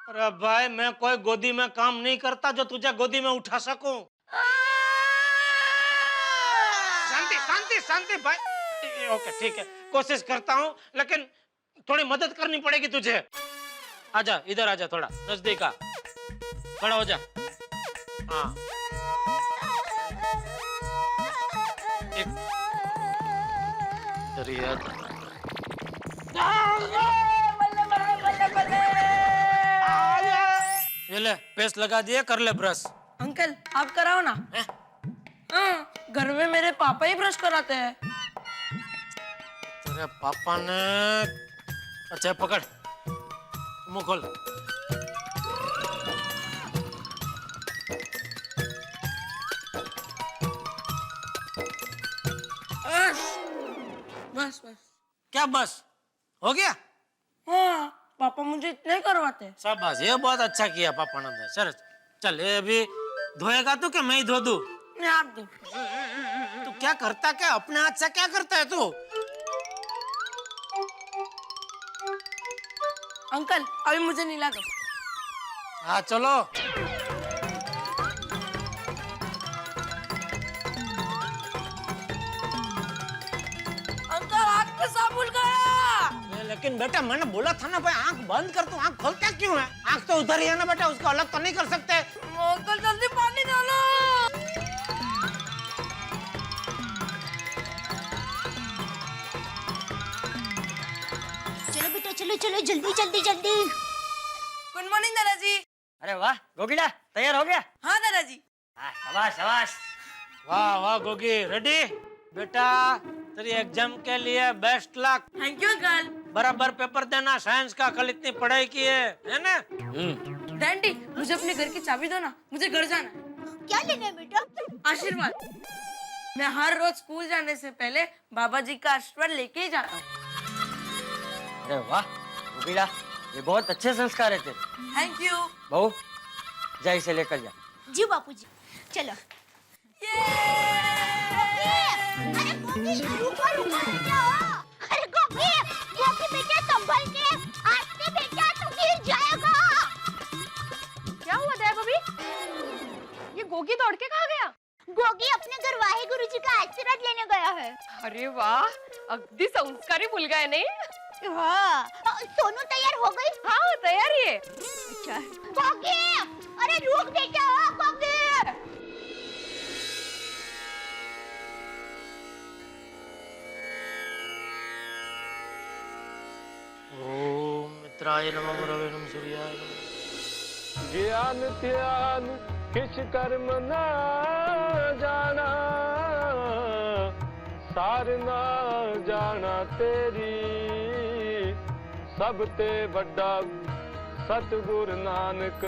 अरे भाई मैं कोई गोदी में काम नहीं करता जो तुझे गोदी में उठा सकूं। शांति शांति शांति भाई। ओके ठीक है कोशिश करता हूँ, लेकिन थोड़ी मदद करनी पड़ेगी तुझे। आजा इधर आजा, थोड़ा नजदीक आ, खड़ा हो जा। हाँ ये ले पेस्ट लगा दिए, कर ले ब्रश। अंकल आप कराओ ना। हाँ, घर में मेरे पापा ही ब्रश कराते हैं। तेरे पापा ने? अच्छा पकड़, मुंह खोल। बस बस। क्या बस हो गया? हाँ पापा मुझे इतने करवाते हैं। शाबाश, ये बहुत अच्छा किया पापा ने। सर चल ये अभी धोएगा तू क्या मैं ही धो दूं? नहीं आप दो। तू क्या करता, क्या अपने हाथ से क्या करता है तू? अंकल अभी मुझे नीला दो। हाँ चलो। अंकल आँख पे साबुन गया। लेकिन बेटा मैंने बोला था ना भाई आंख बंद कर, तू आंख खोलता क्यों है? आंख तो उधर ही है ना बेटा, उसको अलग तो नहीं कर सकते। अंकल जल्दी पानी डालो। चलो बेटा चलो चलो जल्दी जल्दी जल्दी। गुड मॉर्निंग दादाजी। अरे वाह गोगिला तैयार हो गया? हाँ दादाजी। शाबाश शाबाश। वाह वाह गोगी, रेडी? बेटा तेरी एग्जाम के लिए best luck. Thank you uncle. बराबर पेपर देना, साइंस का कल इतनी पढ़ाई की है ना? डैडी मुझे अपने घर की चाबी दो ना, मुझे घर जाना है। क्या लेना है बेटा? आशीर्वाद। मैं हर रोज स्कूल जाने से पहले बाबा जी का आशीर्वाद लेके ही जाता हूँ। अरे वाह गोगिला, ये बहुत अच्छे संस्कार है तेरे। Thank you. बहू जा इसे लेकर जा। जी बापूजी, चलो। अरे गोगी, रुको रुको बेटा। अरे गोगी, गोगी बेटा संभल के, आस्ते बेटा तू गिर जाएगा। क्या हुआ दया भाभी? ये गोगी दौड़ के कहाँ गया? गोगी अपने घर वाहे गुरुजी का आशीर्वाद लेने गया है। अरे वाह, अगदी संस्कारी मुलगा आहे नाही? हाँ, सोनू तैयार हो गई? हाँ तैयार ही है। अच्छा। गोगी, अरे रुक बेटा, गोगी। ओम मित्राय नमः रवे नमः सूर्याय नमः। ज्ञान ध्यान किछ कर्म न जाना, सार ना जाना तेरी, सब ते बड़ा सतगुर नानक,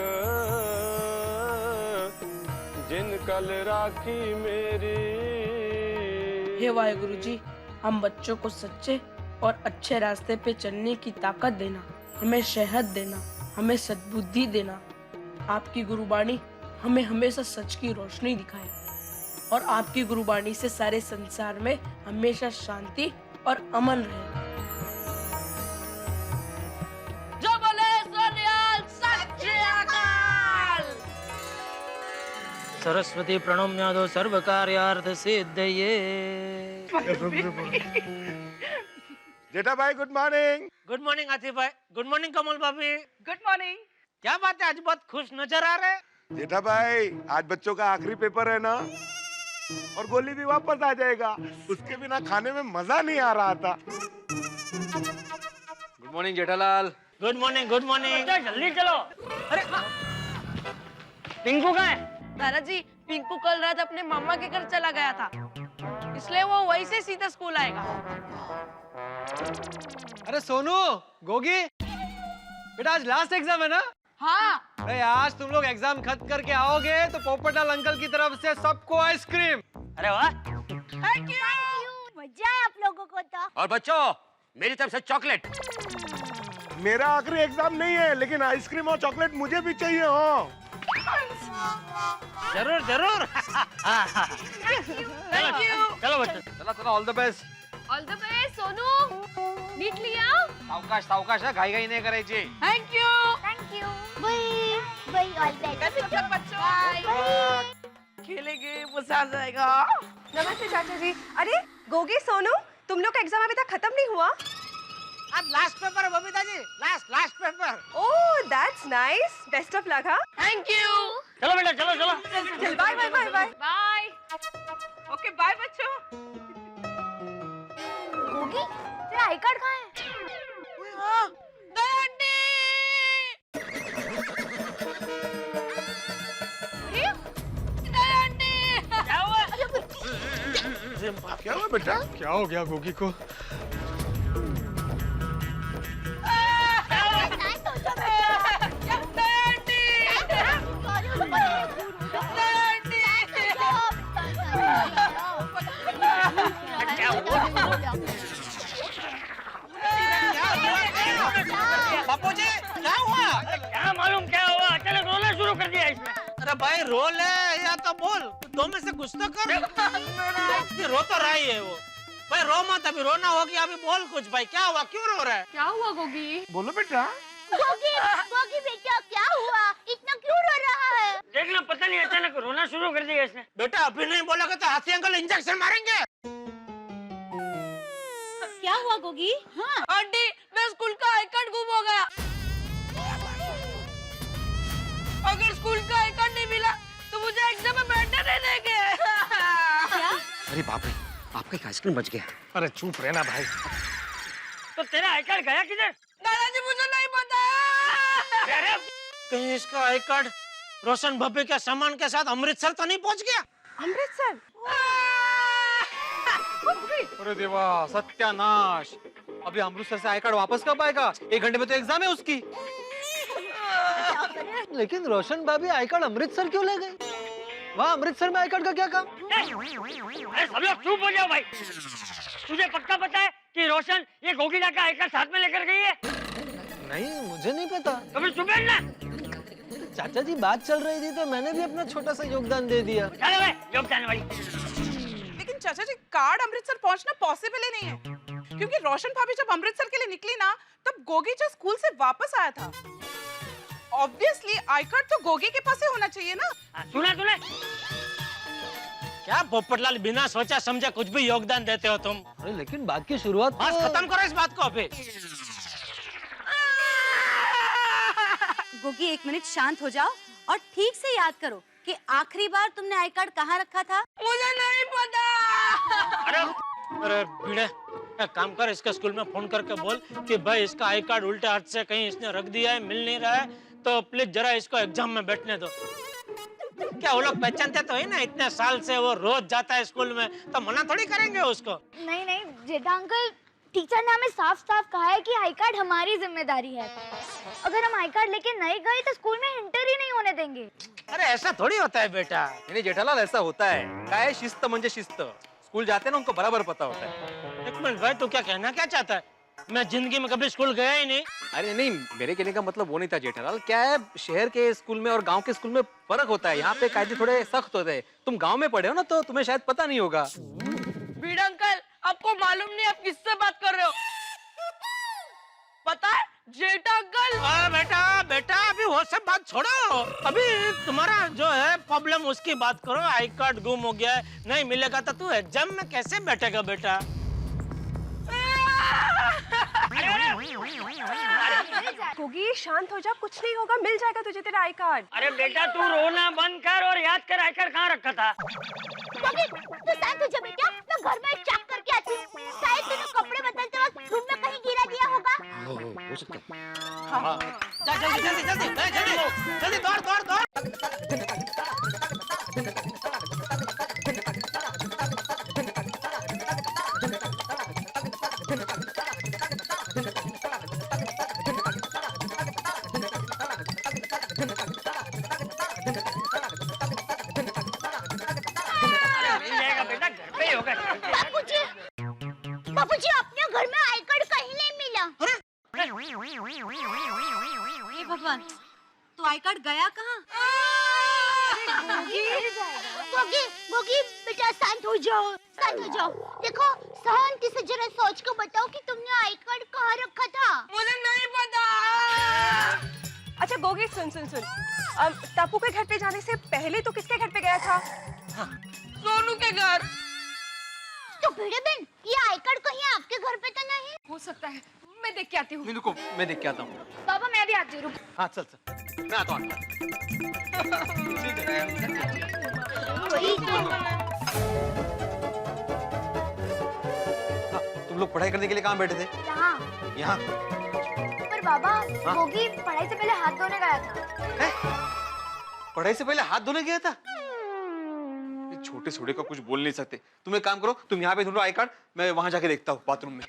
जिन कल राखी मेरी। हे वाहेगुरु जी, हम बच्चों को सच्चे और अच्छे रास्ते पे चलने की ताकत देना, हमें सेहत देना, हमें सद्बुद्धि देना। आपकी गुरुबाणी हमें हमेशा सच की रोशनी दिखाए और आपकी गुरुबाणी से सारे संसार में हमेशा शांति और अमन रहे। जो बोले सोनियाल सत श्री अकाल। सरस्वती प्रणम्यादो सर्व कार्यार्थ सिद्धये। जेठा भाई good morning. Good morning Atif भाई। गुड मॉर्निंग कमल भाभी। Good morning. क्या बात है, आज बहुत खुश नजर आ रहे? जेठा भाई आज बच्चों का आखिरी पेपर है ना, और गोली भी वापस आ जाएगा, उसके बिना खाने में मजा नहीं आ रहा था। Good morning Jethalal. Good morning good morning. जल्दी चलो। अरे पिंकू कहाँ है? दादाजी, पिंकू कल रात अपने मामा के घर चला गया था, इसलिए वो वहीं से सीधा स्कूल आएगा। अरे सोनू, गोगी, बेटा आज लास्ट एग्जाम है ना? हाँ। अरे आज तुम लोग एग्जाम खत्म करके आओगे तो पोपटलाल अंकल की तरफ से सबको आइसक्रीम। अरे वाह। Thank you. मजा है आप लोगों को तो। और बच्चों मेरी तरफ से चॉकलेट। मेरा आखिरी एग्जाम नहीं है, लेकिन आइसक्रीम और चॉकलेट मुझे भी चाहिए। हो जरूर जरूर। Thank you. चलो बच्चों। चला चला, all the best. All the best Sonu. नीट लिया? सावकाश सावकाश, घाई घाई नहीं करायची। Thank you. Thank you. Bye bye all best बच्चों। बाय। खेलेंगे, मजा आ जाएगा। नमस्ते चाचा जी। अरे गोगी, सोनू, तुम लोग का एग्जाम अभी तक खत्म नहीं हुआ? आज लास्ट पेपर है Babita ji, last paper. Oh that's nice, best of luck. हाँ थैंक यू। चलो बेटा चलो चलो। चल bye bye bye bye bye. Okay bye बच्चों। गोगी, तेरा आई कार्ड कहाँ है? क्या हुआ? क्या हुआ बेटा? क्या हो गया गोगी को? बापूजी क्या हुआ? क्या मालूम क्या हुआ, अचानक रोना शुरू कर दिया इसने। अरे भाई रो ले या तो बोल, दो में से कुछ तो कर। रो तो रहा ही है वो। भाई रो मत, अभी रोना हो गया, अभी बोल कुछ। भाई क्या हुआ, क्यों रो रहा है? क्या हुआ गोगी? बोलो बेटा। गोगी, गोगी बेटा क्या हुआ? इतना क्यों रो रहा है? देखना, पता नहीं अचानक रोना शुरू कर दिया इसने। बेटा अभी नहीं बोलोगे तो हाथी अंकल इंजेक्शन मारेंगे। क्या हुआ गोगी? हाँ। आंटी, मैं स्कूल का आई कार्ड गुम हो गया। अगर स्कूल का आई कार्ड नहीं मिला तो मुझे एग्जाम में बैठने नहीं देंगे। क्या? अरे बाप रे, आपका एक आइसक्रीम बच गया। अरे चुप रहना भाई। तो तेरा आई कार्ड गया किधर? दादाजी मुझे नहीं पता। अरे कहीं इसका आई कार्ड रोशन भब्बे के सामान के साथ अमृतसर तो नहीं पहुंच गया? अमृतसर। अरे देवा, सत्यानाश। अभी अमृतसर से आई कार्ड वापस कब आएगा? 1 घंटे में तो एग्जाम है उसकी। लेकिन रोशन भाभी आई कार्ड अमृतसर क्यों ले गई? वहाँ अमृतसर में आई कार्ड का क्या काम? अरे सब लोग चुप हो जाओ भाई। तुझे पक्का पता है कि रोशन ये गोगीला का आई कार्ड साथ में लेकर गई है? नहीं, मुझे नहीं पता। कभी चुप बैठना। चाचा जी बात चल रही थी तो मैंने भी अपना छोटा सा योगदान दे दिया। चलो भाई, योगदान भाई। लेकिन चाचा जी, कार्ड अमृतसर पहुंचना पॉसिबल ही नहीं है, क्योंकि रोशन भाभी जब अमृतसर के लिए निकली ना, तब गोगी जो स्कूल से वापस आया था। ऑब्वियसली आई कार्ड तो गोगी के पास ही होना चाहिए ना। सुना तूने? क्या पोपटलाल, बिना सोचा समझे कुछ भी योगदान देते हो तुम। अरे लेकिन बात की शुरुआत बस खत्म करो इस बात को अभी। गोगी 1 मिनट शांत हो जाओ और ठीक से याद करो कि आखिरी बार तुमने आई कार्ड कहाँ रखा था? मुझे नहीं पता। अरे भिड़े, एक काम कर, इसके स्कूल में फोन करके बोल कि भाई इसका आई कार्ड उल्टे हाथ से कहीं इसने रख दिया है, मिल नहीं रहा है, तो प्लीज जरा इसको एग्जाम में बैठने दो। क्या वो लोग पहचानते तो है ना, इतने साल से वो रोज जाता है स्कूल में, तो मना थोड़ी करेंगे उसको। नहीं नहीं जेठा अंकल, टीचर ने हमें साफ साफ कहा है कि आई कार्ड हमारी जिम्मेदारी है। अगर हम आई कार्ड लेके नहीं गए तो स्कूल में इंटर ही नहीं होने देंगे। अरे ऐसा थोड़ी होता है बेटा। नहीं जेठालाल, ऐसा होता है। काय शिस्त म्हणजे शिस्त। स्कूल जाते ना उनको बराबर पता होता है। 1 मिनट भाई, तू क्या कहना क्या चाहता है? मैं जिंदगी में कभी स्कूल गया ही नहीं। अरे नहीं, मेरे कहने का मतलब वो नहीं था जेठालाल। क्या है, शहर के स्कूल में और गांव के स्कूल में फर्क होता है। यहाँ पे कायदे थोड़े सख्त होते हैं। तुम गांव में पढ़े हो ना, तो तुम्हें शायद पता नहीं होगा। बीड़ा अंकल, आपको मालूम नहीं आप किससे बात कर रहे हो? पता है जेठा अंकल। बेटा बेटा, अभी वो सब बात छोड़ो। अभी तुम्हारा जो है प्रॉब्लम उसकी बात करो। आई कार्ड गुम हो गया है, नहीं मिलेगा तो तू एग्जाम में कैसे बैठेगा बेटा? गोगी शांत हो जा, कुछ नहीं होगा, मिल जाएगा तुझे तेरा आई कार्ड। अरे बेटा तू रोना बंद कर और याद कर आई कार्ड कहाँ रखा था। तो शांत हो जा बेटा, मैं घर में चेक करके आती हूँ। शायद तूने कपड़े बदलते वक्त रूम में कहीं गिरा दिया होगा। हो सकता है। चल जल्दी जल्दी जल्दी जल्दी जल्दी दौड़ दौड़ दौड़। मिल जाएगा बेटा, घर पे ही होगा। बापूजी अपने घर में आई कार्ड कहीं नहीं मिला। हे भगवान, तो आई कार्ड गया कहाँ? गोगी गोगी बेटा शांत हो जाओ, शांत हो जाओ। देखो शांति से जरा सोच कर बताओ कि तुमने आई कार्ड कहाँ रखा था? मुझे नहीं पता। अच्छा गोगी, सुन सुन सुन, टापू के घर पे जाने से पहले तो किसके घर पे गया था? सोनू के घर। तो भिड़े बहन, ये आई कार्ड कहीं आपके घर पे तो नहीं? हो सकता है, मैं देख के आती हूँ। रुको, मैं देख के आता हूँ। बाबा मैं भी आती हूँ, रुक। हाँ चल चल, मैं आता हूँ। तुम लोग पढ़ाई करने के लिए कहाँ बैठे थे? यहाँ। यहाँ? पर बाबा, गोगी पढ़ाई से पहले हाथ धोने गया था। पढ़ाई से पहले हाथ धोने गया था? छोटे छोटे का कुछ बोल नहीं सकते। तुम एक काम करो, तुम यहाँ पे ढूंढो आई कार्ड, मैं वहां जाके देखता हूँ बाथरूम में।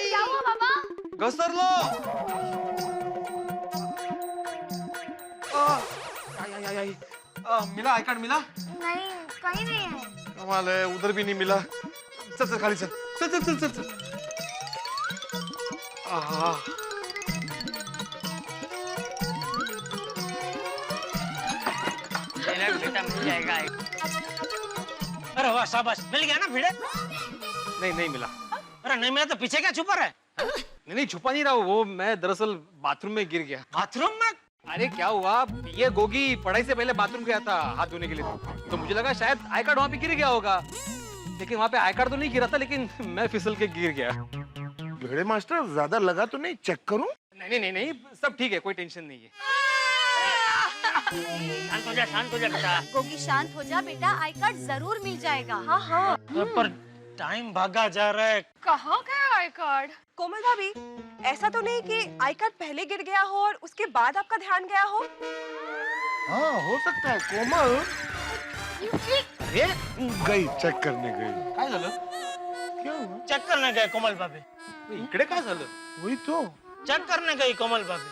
क्या हुआ बाबा? घसर लो। मिला आई कार्ड मिला? नहीं, कहीं नहीं है। कमाल है, उधर भी नहीं मिला। चल चल खाली चल चल चल चल चल चल। बेटा मिल जाएगा। अरे वाह शाबाश, मिल गया ना भिड़े? नहीं नहीं मिला। अरे नहीं मिला तो पीछे क्या छुपा रहा है? नहीं नहीं छुपा नहीं रहा हूँ, वो मैं दरअसल बाथरूम में गिर गया। बाथरूम में? अरे क्या हुआ, ये गोगी पढ़ाई से पहले बाथरूम गया था हाथ धोने के लिए, तो मुझे लगा शायद आई कार्ड वहाँ पे गिर गया होगा, लेकिन वहाँ पे आई कार्ड तो नहीं गिरा था, लेकिन मैं फिसल के गिर गया। भिड़े मास्टर ज्यादा लगा तो नहीं, चेक करूं? नहीं नहीं नहीं नहीं, सब ठीक है, कोई टेंशन नहीं है। शांत हो जा बेटा। गोगी शांत हो जा बेटा, आई कार्ड जरूर मिल जाएगा। हाँ हाँ, पर टाइम भागा जा रहा है। कहाँ गया आई कार्ड? कोमल भाभी, ऐसा तो नहीं कि आई कार्ड पहले गिर गया हो और उसके बाद आपका ध्यान गया हो? हाँ हो सकता है। कोमल अरे गई चेक करने गई। काय झालं? क्या हुआ? चेक करने गए कोमल भाभी। इकडे काय झालं? वही तो। चेक करने गई कोमल भाभी।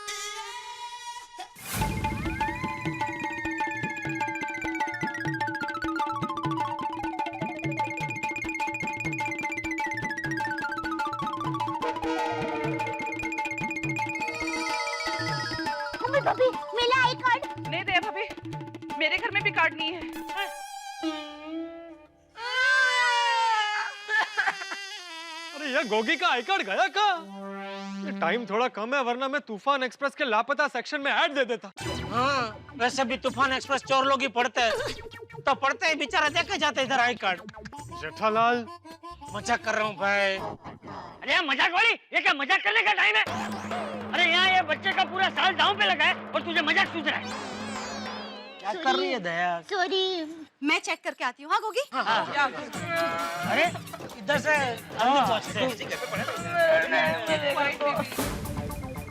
मम्मी पापी मिला आई कार्ड। नहीं दे भाभी, मेरे घर में भी कार्ड नहीं है। अरे ये गोगी का आई कार्ड गया का? ये टाइम थोड़ा कम है, वरना मैं तूफान एक्सप्रेस के लापता सेक्शन में ऐड दे देता। हाँ, वैसे भी तूफान एक्सप्रेस चोर लोग ही पढ़ते हैं, तो पढ़ते ही बेचारा देखे जाते इधर आई कार्ड। जेठालाल, मजाक कर रहा हूँ भाई। अरे यार मजाक वाली, ये क्या मजाक करने का टाइम है? अरे यहाँ ये बच्चे का पूरा साल दांव पे लगा है और तुझे मजाक सूझ रहा है। क्या कर रही है दया? सॉरी, मैं चेक करके आती हूँ। हाँ गोगी। अरे इधर से जल्दी पहुंचते हैं।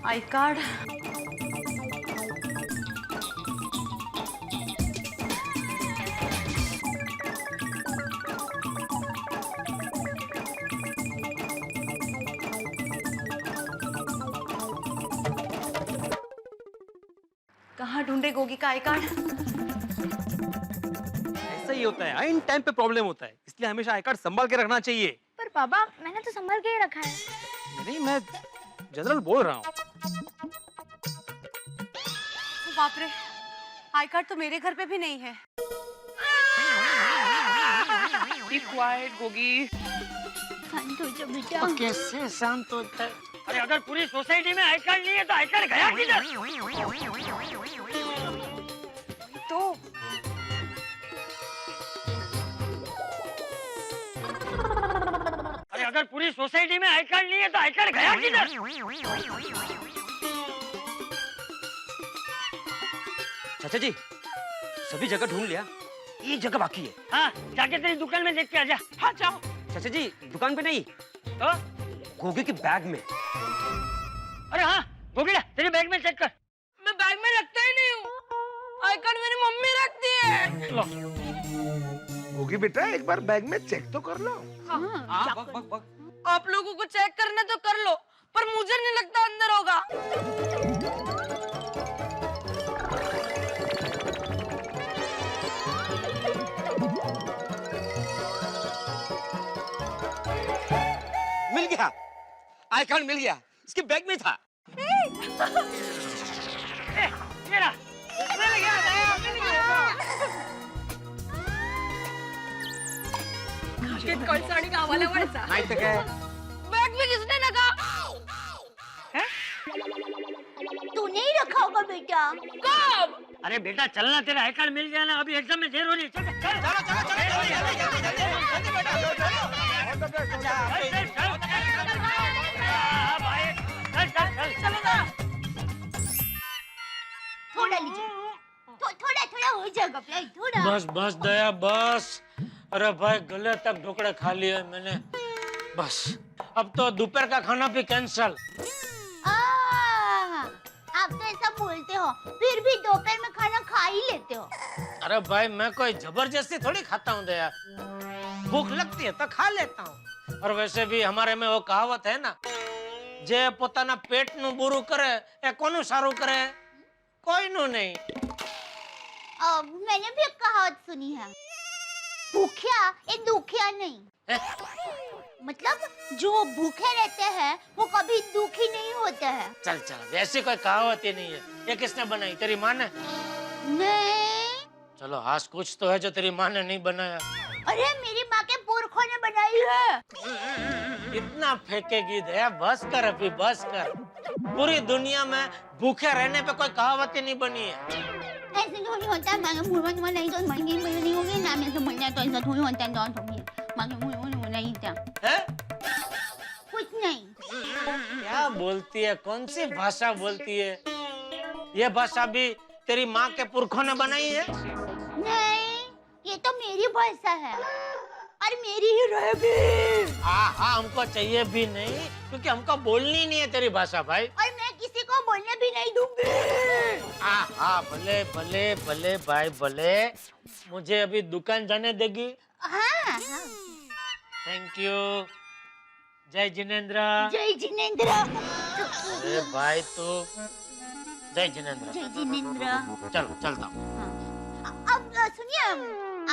I card. कहाँ ढूंढे गोगी का आई कार्ड? ऐसा ही होता है, आइन टाइम पे प्रॉब्लम होता है, इसलिए हमेशा आई कार्ड संभाल के रखना चाहिए। पर पापा मैंने तो संभाल के ही रखा है। नहीं, मैं जनरल बोल रहा हूँ। बाप रे, आई कार्ड तो मेरे घर पे भी नहीं है। Be quiet, Gogi. शांत हो जा बेटा। कैसे शांत होता है? अरे अगर पूरी सोसाइटी में आई कार्ड नहीं है तो आई कार्ड गया किधर? तो अरे अगर पूरी सोसाइटी में आई कार्ड नहीं है तो आई कार्ड गया किधर? चाचा जी, सभी जगह ढूंढ लिया, एक जगह बाकी है। हाँ, जाके तेरी दुकान में देख के आजा। हाँ जाओ। चाचा जी, दुकान पे नहीं, तो गोगे के बैग में। अरे हाँ, गोगिड़ा तेरी बैग में चेक कर। मैं बैग में रखता ही नहीं हूँ, आई कार्ड मेरी मम्मी रखती है। होगी बेटा, एक बार बैग में चेक तो कर लो। आप लोगों को चेक करना तो कर लो, पर मुझे नहीं लगता अंदर होगा। मिल गया, आई कार्ड मिल गया, इसके बैग में था। मेरा मिल गया, मिल गया। कळसाणी गावाला वळसा। नाही तर काय? बैग में किसने रखा? तूने ही रखा होगा बेटा। कब? अरे बेटा चलना, तेरा आई कार्ड मिल गया ना, अभी एग्जाम में देर हो रही है। चल चल थोड़ा लीजिए, थोड़ा थोड़ा हो जाएगा भाई, थोड़ा। बस बस दया बस। अरे भाई गले तक ढोकड़े खा लिए मैंने, बस अब तो दोपहर का खाना भी कैंसल। आप तो ऐसा बोलते हो, फिर भी दोपहर में खाना खा ही लेते हो। अरे भाई मैं कोई जबरदस्ती थोड़ी खाता हूँ दया, भूख लगती है तो खा लेता हूँ। और वैसे भी हमारे में वो कहावत है ना, जे पोताना पेट नु बुरु करे ए कोनु सारू करे, कोई नु नहीं। मैंने भी एक कहावत सुनी है, भूखिया ये दुखिया नहीं। मतलब जो भूखे रहते हैं वो कभी दुखी नहीं होते हैं। चल चल, वैसी कोई कहावत ही नहीं है। ये किसने बनाई, तेरी माँ ने? नहीं। चलो आज कुछ तो है जो तेरी माँ ने नहीं बनाया। अरे मेरी माँ के पुरखों ने बनाई है। इतना फेंकेगी दया, बस कर अभी बस कर। पूरी दुनिया में भूखे रहने पे कोई कहावत ही नहीं बनी है। ऐसे थोड़ी होता है, मांगे मुर्गा तुम्हारा नहीं तो महंगी नहीं होगी ना, में से बोलना तो ऐसा थोड़ी होता है। तो थोड़ी मांगे मुर्गा नहीं था, हैं? कुछ नहीं। क्या बोलती है, कौन सी भाषा बोलती है? ये भाषा भी तेरी माँ के पुरखों ने बनाई है? नहीं, ये तो मेरी भाषा है और मेरी ही रहेगी। हाँ, हमको चाहिए भी नहीं, क्योंकि हमको बोलनी नहीं है तेरी भाषा भाई। और मैं किसी को बोलने भी नहीं दूंगी। हाँ, भले भले भले भाई भले। मुझे अभी दुकान जाने देगी? हाँ। Thank you. जय जिनेंद्र। जय जिनेंद्र। अरे भाई तू जय जिनेंद्र। जय जिनेंद्र। चलो चलता हूँ। अब सुनिए,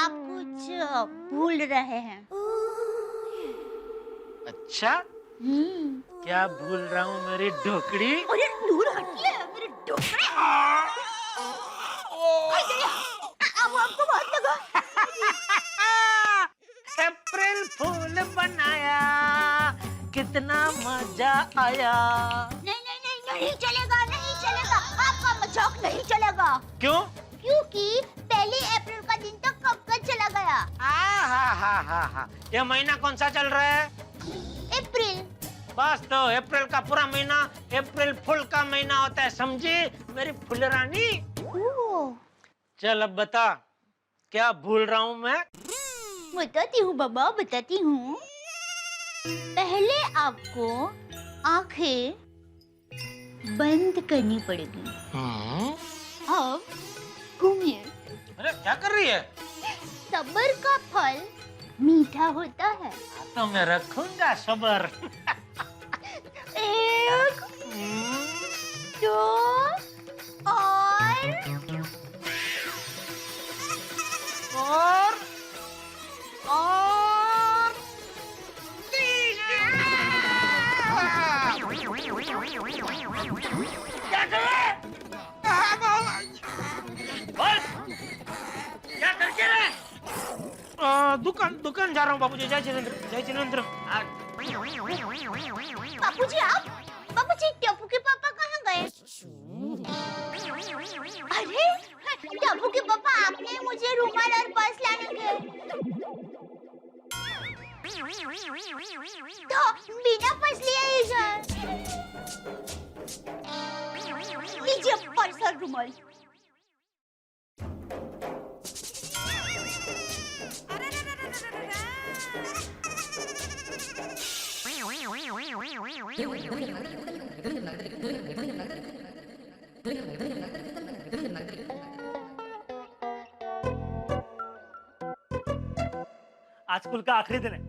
आप कुछ भूल रहे हैं। अच्छा, क्या भूल रहा हूँ मेरी ढोकड़ी? अरे दूर हटिए, मेरे डोकरे। अब आपको बहुत लगा। अप्रैल फूल बनाया, कितना मजा आया। नहीं चलेगा, नहीं चलेगा, आपका मजाक नहीं चलेगा। क्यों? क्योंकि पहली अप्रैल का दिन तो कब का चला गया। हाँ। ये महीना कौन सा चल रहा है? अप्रैल। बस तो अप्रैल का पूरा महीना अप्रैल फूल का महीना होता है, समझी मेरी फुलरानी? चल अब बता, क्या भूल रहा हूँ मैं? बताती हूँ बाबा, बताती हूँ। पहले आपको आंखें बंद करनी पड़ेगी। अब घूमिए। अरे क्या कर रही है? सब्र का फल मीठा होता है। तो मैं रखूंगा सब्र। 1, 2 और 3। क्या कर रहा है? बोल, क्या करके रहे? दुकान जा रहा हूँ बाबूजी। जय जिनेंद्र, जय जिनेंद्र। बाबूजी, आप? बाबूजी, टप्पू के पापा कहाँ गए? अरे टप्पू के पापा, आपने मुझे रुमाल और पर्स लाने के तो बिना पर्स लिए इधर। लीजिए पर्स और रुमाल। आज स्कूल का आखिरी दिन है।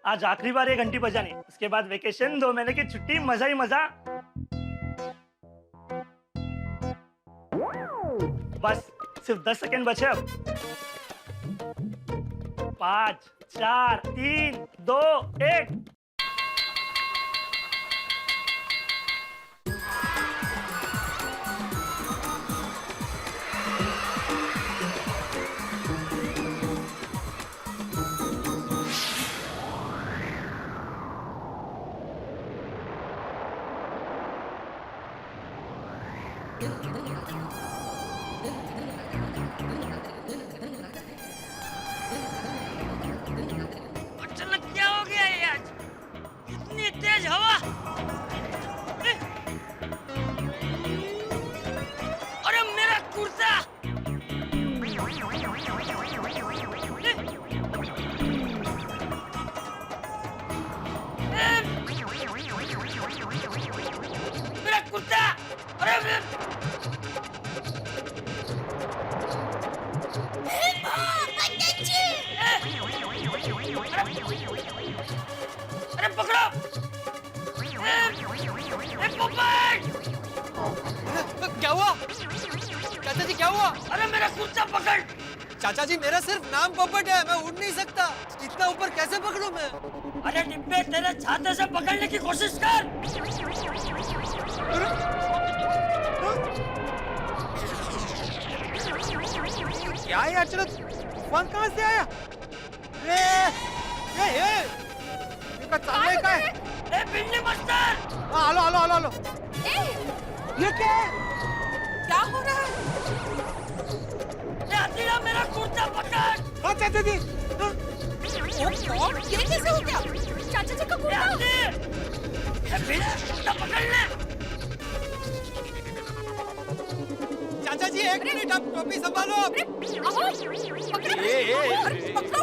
आज आखिरी बार ये घंटी बजानी, उसके बाद वेकेशन, 2 महीने की छुट्टी, मजा ही मजा। बस सिर्फ 10 सेकेंड बचे अब। 5, 4, 3, 2, 1। अचानक क्या हो गया ये आज? इतनी तेज हवा? अरे मेरा कुर्ता! मेरा कुर्ता! अरे अरे पकड़ो! क्या हुआ चाचा जी, क्या हुआ? अरे मेरा कुर्ता पकड़! चाचा जी, मेरा सिर्फ नाम पोपट है, मैं उड़ नहीं सकता। इतना ऊपर कैसे पकड़ूं मैं? अरे डिब्बे, तेरे छाते से पकड़ने की कोशिश कर। क्या है अचानक तूफान कहाँ से आया? ये का चालने का है? ए बिल्ली मास्टर! हाँ, हेलो। ये क्या है? क्या हो रहा है? ए हसीना, मेरा कुर्ता पकड़! हाँ चाचा जी। ये कैसे हो गया? चाचा जी का ए कुर्ता। हसी! ए बिल्ली, कुर्ता पकड़ ले! चाचा जी, एक मिनट आप टोपी संभालो।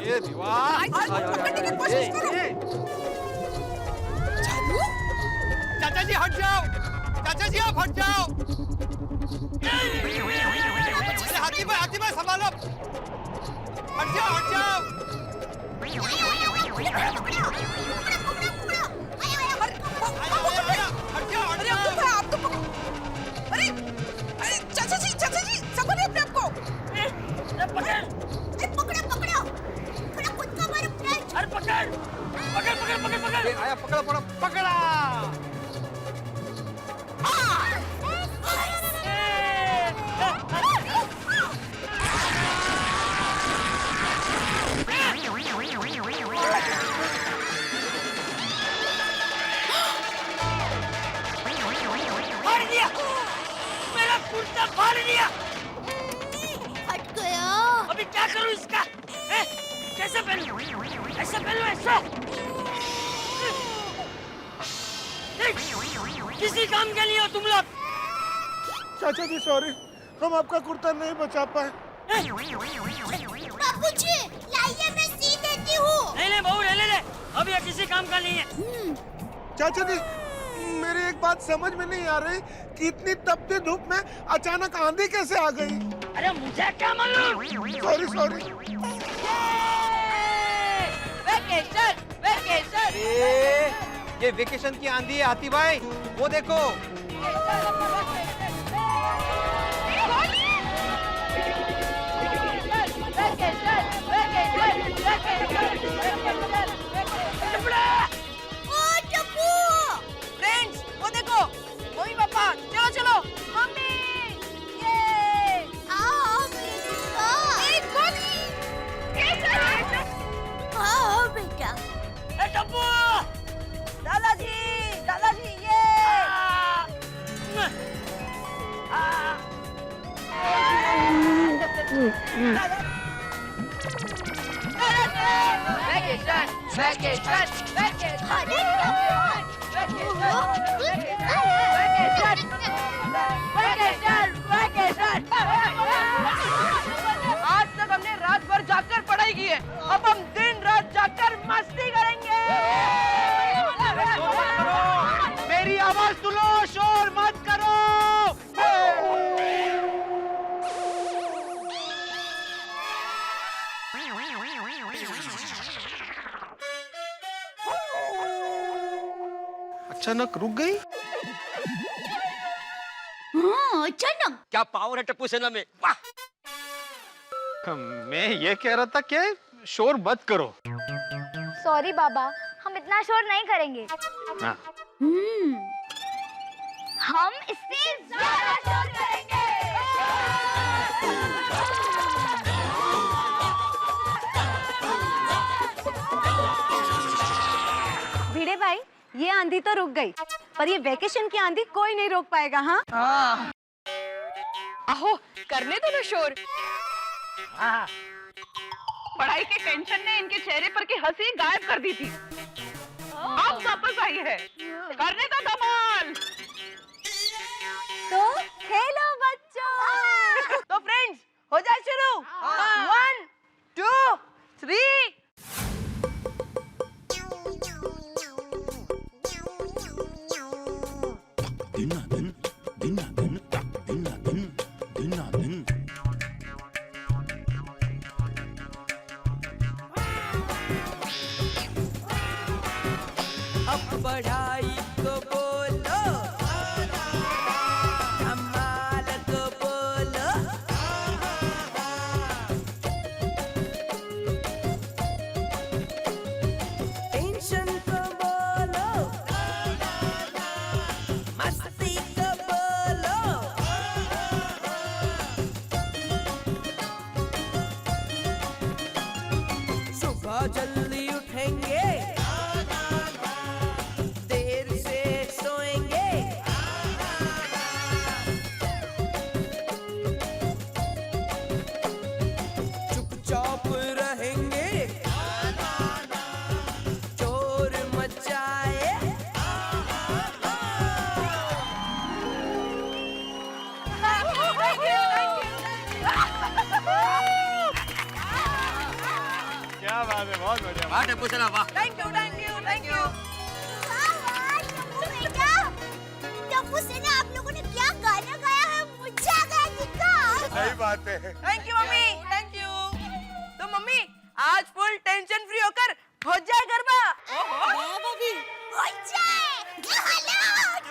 ये दीवार पकड़ने की कोशिश करो। चाचा जी हट जाओ, चाचा जी आप हट जाओ। हाथी भाई संभालो, हट जाओ हट जाओ। अरे चाचा जी संभालिए अपने आप को। ये आया, पकड़ा पकड़ा। फाड़ दिया, मेरा कुर्ता फाड़ दिया। हट गया। अभी क्या करूं इसका? हैं? कैसे पहनूं? ऐसे पहनूं ऐसे? किसी काम के लिए हो तुम लोग? चाचा जी सॉरी, हम आपका कुर्ता नहीं बचा पाए। बाबूजी, लाइए मैं सी देती हूँ। नहीं बहू रहने दे, अब ये किसी काम का नहीं है। चाचा जी, मेरी एक बात समझ में नहीं आ रही कि इतनी तपती धूप में अचानक आंधी कैसे आ गई? अरे मुझे क्या मालूम? सॉरी। Vacation vacation. ये वेकेशन की आंधी है हाथी भाई, वो देखो। फ्रेंड्स वो देखो, मम्मी पापा चलो चलो। मम्मी ये आओ मेरे आओ बेटा। ए टप्पू! दादाजी ये आज तक हमने रात भर जागकर पढ़ाई की है, अब हम दिन रात जागकर मस्ती करेंगे। मेरी आवाज सुनो, शोर मत करो। अचानक रुक गई। अचानक। क्या पावर है टप्पू सेना में, वाह। मैं ये कह रहा था कि शोर मत करो। सॉरी बाबा, हम इतना शोर नहीं करेंगे। हाँ। हम इससे ज्यादा शोर करेंगे। भिड़े भाई, ये आंधी तो रुक गई, पर ये वेकेशन की आंधी कोई नहीं रोक पाएगा। हाँ आहो, करने दो ना शोर। हाँ। पढ़ाई के टेंशन ने इनके चेहरे पर की हंसी गायब कर दी थी। अब वापस आई है, करने दो धमाल। तो खेलो बच्चों। तो फ्रेंड्स हो जाए शुरू। 1 2 3। अब पढ़ाई तो क्या बात है, बहुत बढ़िया। वाह टप्पू सेना वाह। Thank you thank you thank you. Tappu सेना, आप लोगों ने क्या गाना गाया है, मुझे आ गया दिक्का। सही बात है। Thank you mummy thank you. तो मम्मी आज फुल टेंशन फ्री होकर हो जाए गरबा। हो जाए।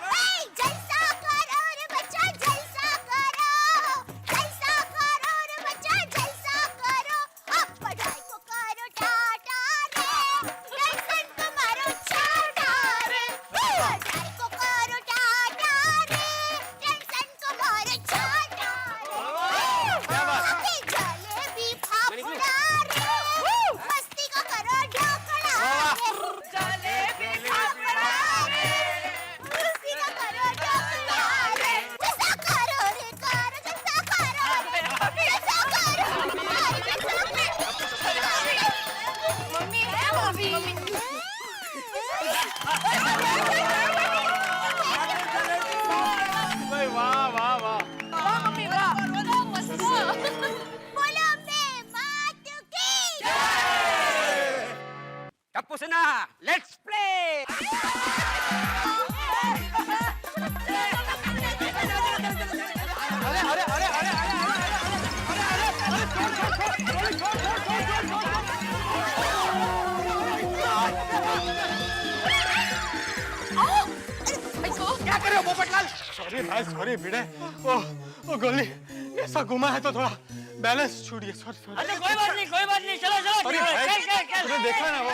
हे, जलसा करो रे बच्चा, जलसा करो, जलसा करो रे बच्चा, जलसा करो। अब पढ़ाई को करो टाटा रे, टेंशन को मारो छाटा रे। पढ़ाई को करो टाटा रे, टेंशन को मारो छाटा रे। जलेबी फाफड़ा रे, मस्ती को करो ढोकला रे। जलेबी फाफड़ा रे, मस्ती को करो ढोकला रे। जलसा करो रे, करो जलसा करो रे, जलसा करो रे, जलसा करो। मम्मी भाई वाह वाह वाह। मम्मी वाह। बोलो मैं मात की। टप्पू सेना लेट्स प्ले। क्या कर रहे हो पोपटलाल? सॉरी भाई सॉरी भिड़े। ओ गोली ऐसा घुमा है तो थोड़ा बैलेंस छूट गया। Sorry sorry. अरे कोई बात नहीं, कोई बात नहीं, चलो चलो। सॉरी भाई, क्या तूने देखा ना वो?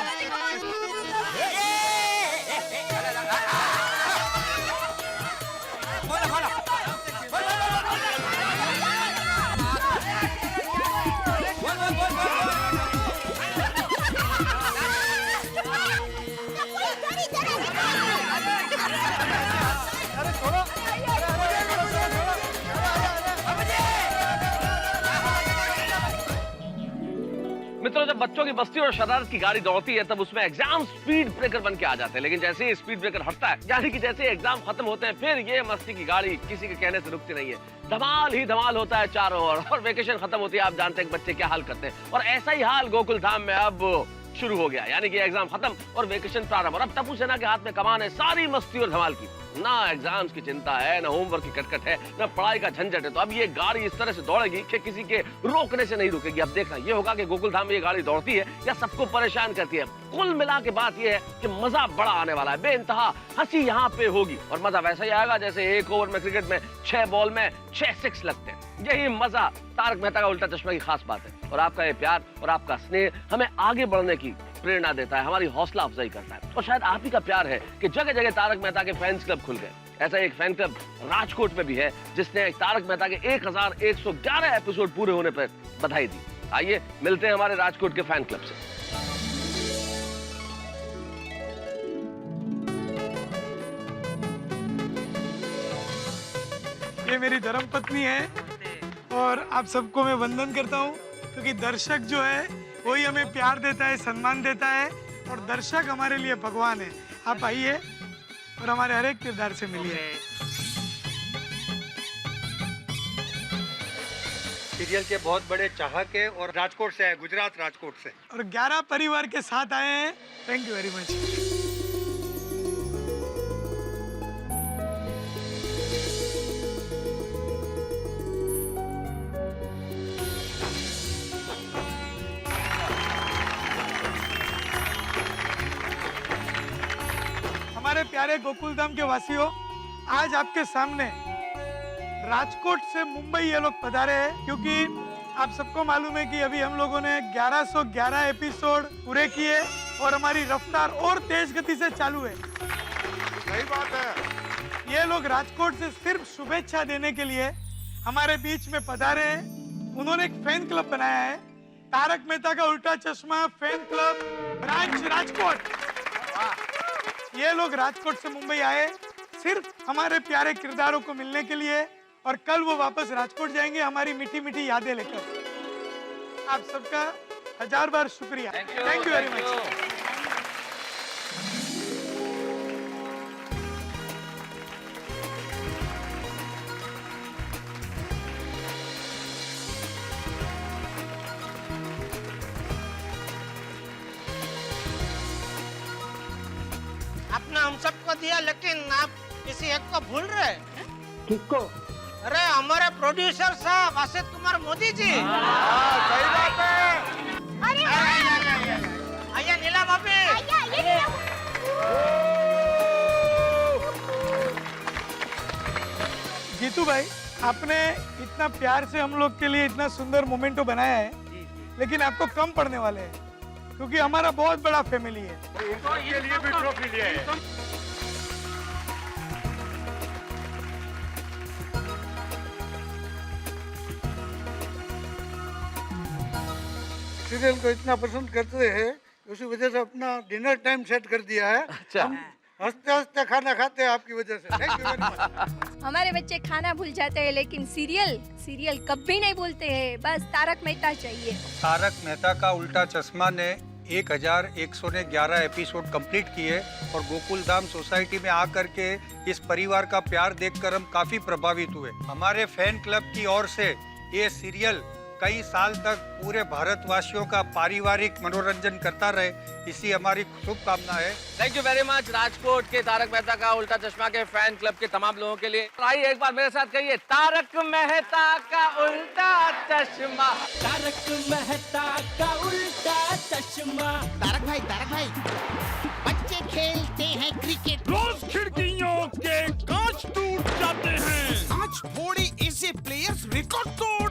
मित्रों, जब बच्चों की मस्ती और शरारत की गाड़ी दौड़ती है तब उसमें एग्जाम स्पीड ब्रेकर बन के आ जाते हैं। लेकिन जैसे ही स्पीड ब्रेकर हटता है, यानी कि जैसे एग्जाम खत्म होते हैं, फिर ये मस्ती की गाड़ी किसी के कहने से रुकती नहीं है। धमाल ही धमाल होता है चारों ओर। और वेकेशन खत्म होती है, आप जानते हैं कि बच्चे क्या हाल करते हैं। और ऐसा ही हाल गोकुल धाम में अब शुरू हो गया, यानी कि एग्जाम खत्म और वेकेशन प्रारंभ। और अब टप्पू सेना के हाथ में कमान है सारी मस्ती और धमाल की। ना एग्जाम्स की चिंता है, ना होमवर्क की कटकट है, ना पढ़ाई का झंझट है। तो अब ये गाड़ी इस तरह से दौड़ेगी कि किसी के रोकने से नहीं रुकेगी। अब देखना ये होगा कि गोकुल धाम में ये गाड़ी दौड़ती है या सबको परेशान करती है। कुल मिला के बात ये है कि मजा बड़ा आने वाला है। बेइंतहा हंसी यहाँ पे होगी और मजा वैसा ही आएगा जैसे एक ओवर में क्रिकेट में 6 बॉल में 6 सिक्स लगते हैं। यही मजा तारक मेहता का उल्टा चश्मा की खास बात है। और आपका ये प्यार और आपका स्नेह हमें आगे बढ़ने की प्रेरणा देता है, हमारी हौसला अफजाई करता है। और शायद आप ही का प्यार है कि जगह जगह तारक मेहता के फैंस क्लब खुल गए। ऐसा एक फैन क्लब राजकोट में भी है जिसने तारक मेहता के 1111 एपिसोड पूरे होने पर बधाई दी। आइए मिलते हैं हमारे राजकोट के फैन क्लब से। ये मेरी धर्मपत्नी है और आप सबको मैं वंदन करता हूँ, क्योंकि दर्शक जो है वही हमें प्यार देता है, सम्मान देता है और दर्शक हमारे लिए भगवान है। आप आइए और हमारे हर एक किरदार से मिलिए। सीरियल के बहुत बड़े चाहक है और राजकोट से आए, गुजरात राजकोट से। और 11 परिवार के साथ आए हैं। Thank you very much. हमारे प्यारे गोकुलधाम के वासियों, आज आपके सामने राजकोट से मुंबई ये लोग पधारे हैं, क्योंकि आप सबको मालूम है कि अभी हम लोगों ने 1111 एपिसोड पूरे किए और हमारी रफ्तार और तेज गति से चालू है। सही बात है। ये लोग राजकोट से सिर्फ शुभेच्छा देने के लिए हमारे बीच में पधारे हैं। उन्होंने एक फैन क्लब बनाया है, तारक मेहता का उल्टा चश्मा फैन क्लब ब्रांच राजकोट। ये लोग राजकोट से मुंबई आए सिर्फ हमारे प्यारे किरदारों को मिलने के लिए और कल वो वापस राजकोट जाएंगे हमारी मीठी मीठी यादें लेकर। आप सबका 1000 बार शुक्रिया। Thank you very much. दिया, लेकिन आप किसी एक को भूल रहे हैं। किसको? अरे हमारे प्रोड्यूसर साहब असित कुमार मोदी जी। सही बात है। अरे आइए नीला भाभी। जीतू भाई, आपने इतना प्यार से हम लोग के लिए इतना सुंदर मोमेंटो बनाया है, लेकिन आपको कम पड़ने वाले हैं क्योंकि हमारा बहुत बड़ा फैमिली है। इनके लिए भी ट्रॉफी लिया है। सीरियल को इतना पसंद करते हैं, उसी वजह से अपना डिनर टाइम सेट कर दिया है। हम हंसते हंसते खाना खाते हैं आपकी वजह से। Thank you very much. हमारे बच्चे खाना भूल जाते हैं लेकिन सीरियल कभी नहीं भूलते हैं। बस तारक मेहता चाहिए। तारक मेहता का उल्टा चश्मा ने 1111 एपिसोड कंप्लीट किए और गोकुल धाम सोसाइटी में आकर के इस परिवार का प्यार देखकर हम काफी प्रभावित हुए। हमारे फैन क्लब की ओर से ये सीरियल कई साल तक पूरे भारतवासियों का पारिवारिक मनोरंजन करता रहे, इसी हमारी शुभकामना है। Thank you very much Rajkot के तारक मेहता का उल्टा चश्मा के फैन क्लब के तमाम लोगों के लिए। आइए एक बार मेरे साथ कहिए, तारक मेहता का उल्टा चश्मा। तारक मेहता का उल्टा चश्मा। तारक भाई, बच्चे खेलते हैं क्रिकेट, रोज खिड़कियों के कांच टूट जाते हैं। आज थोड़ी ऐसे प्लेयर्स रिकॉर्ड तोड़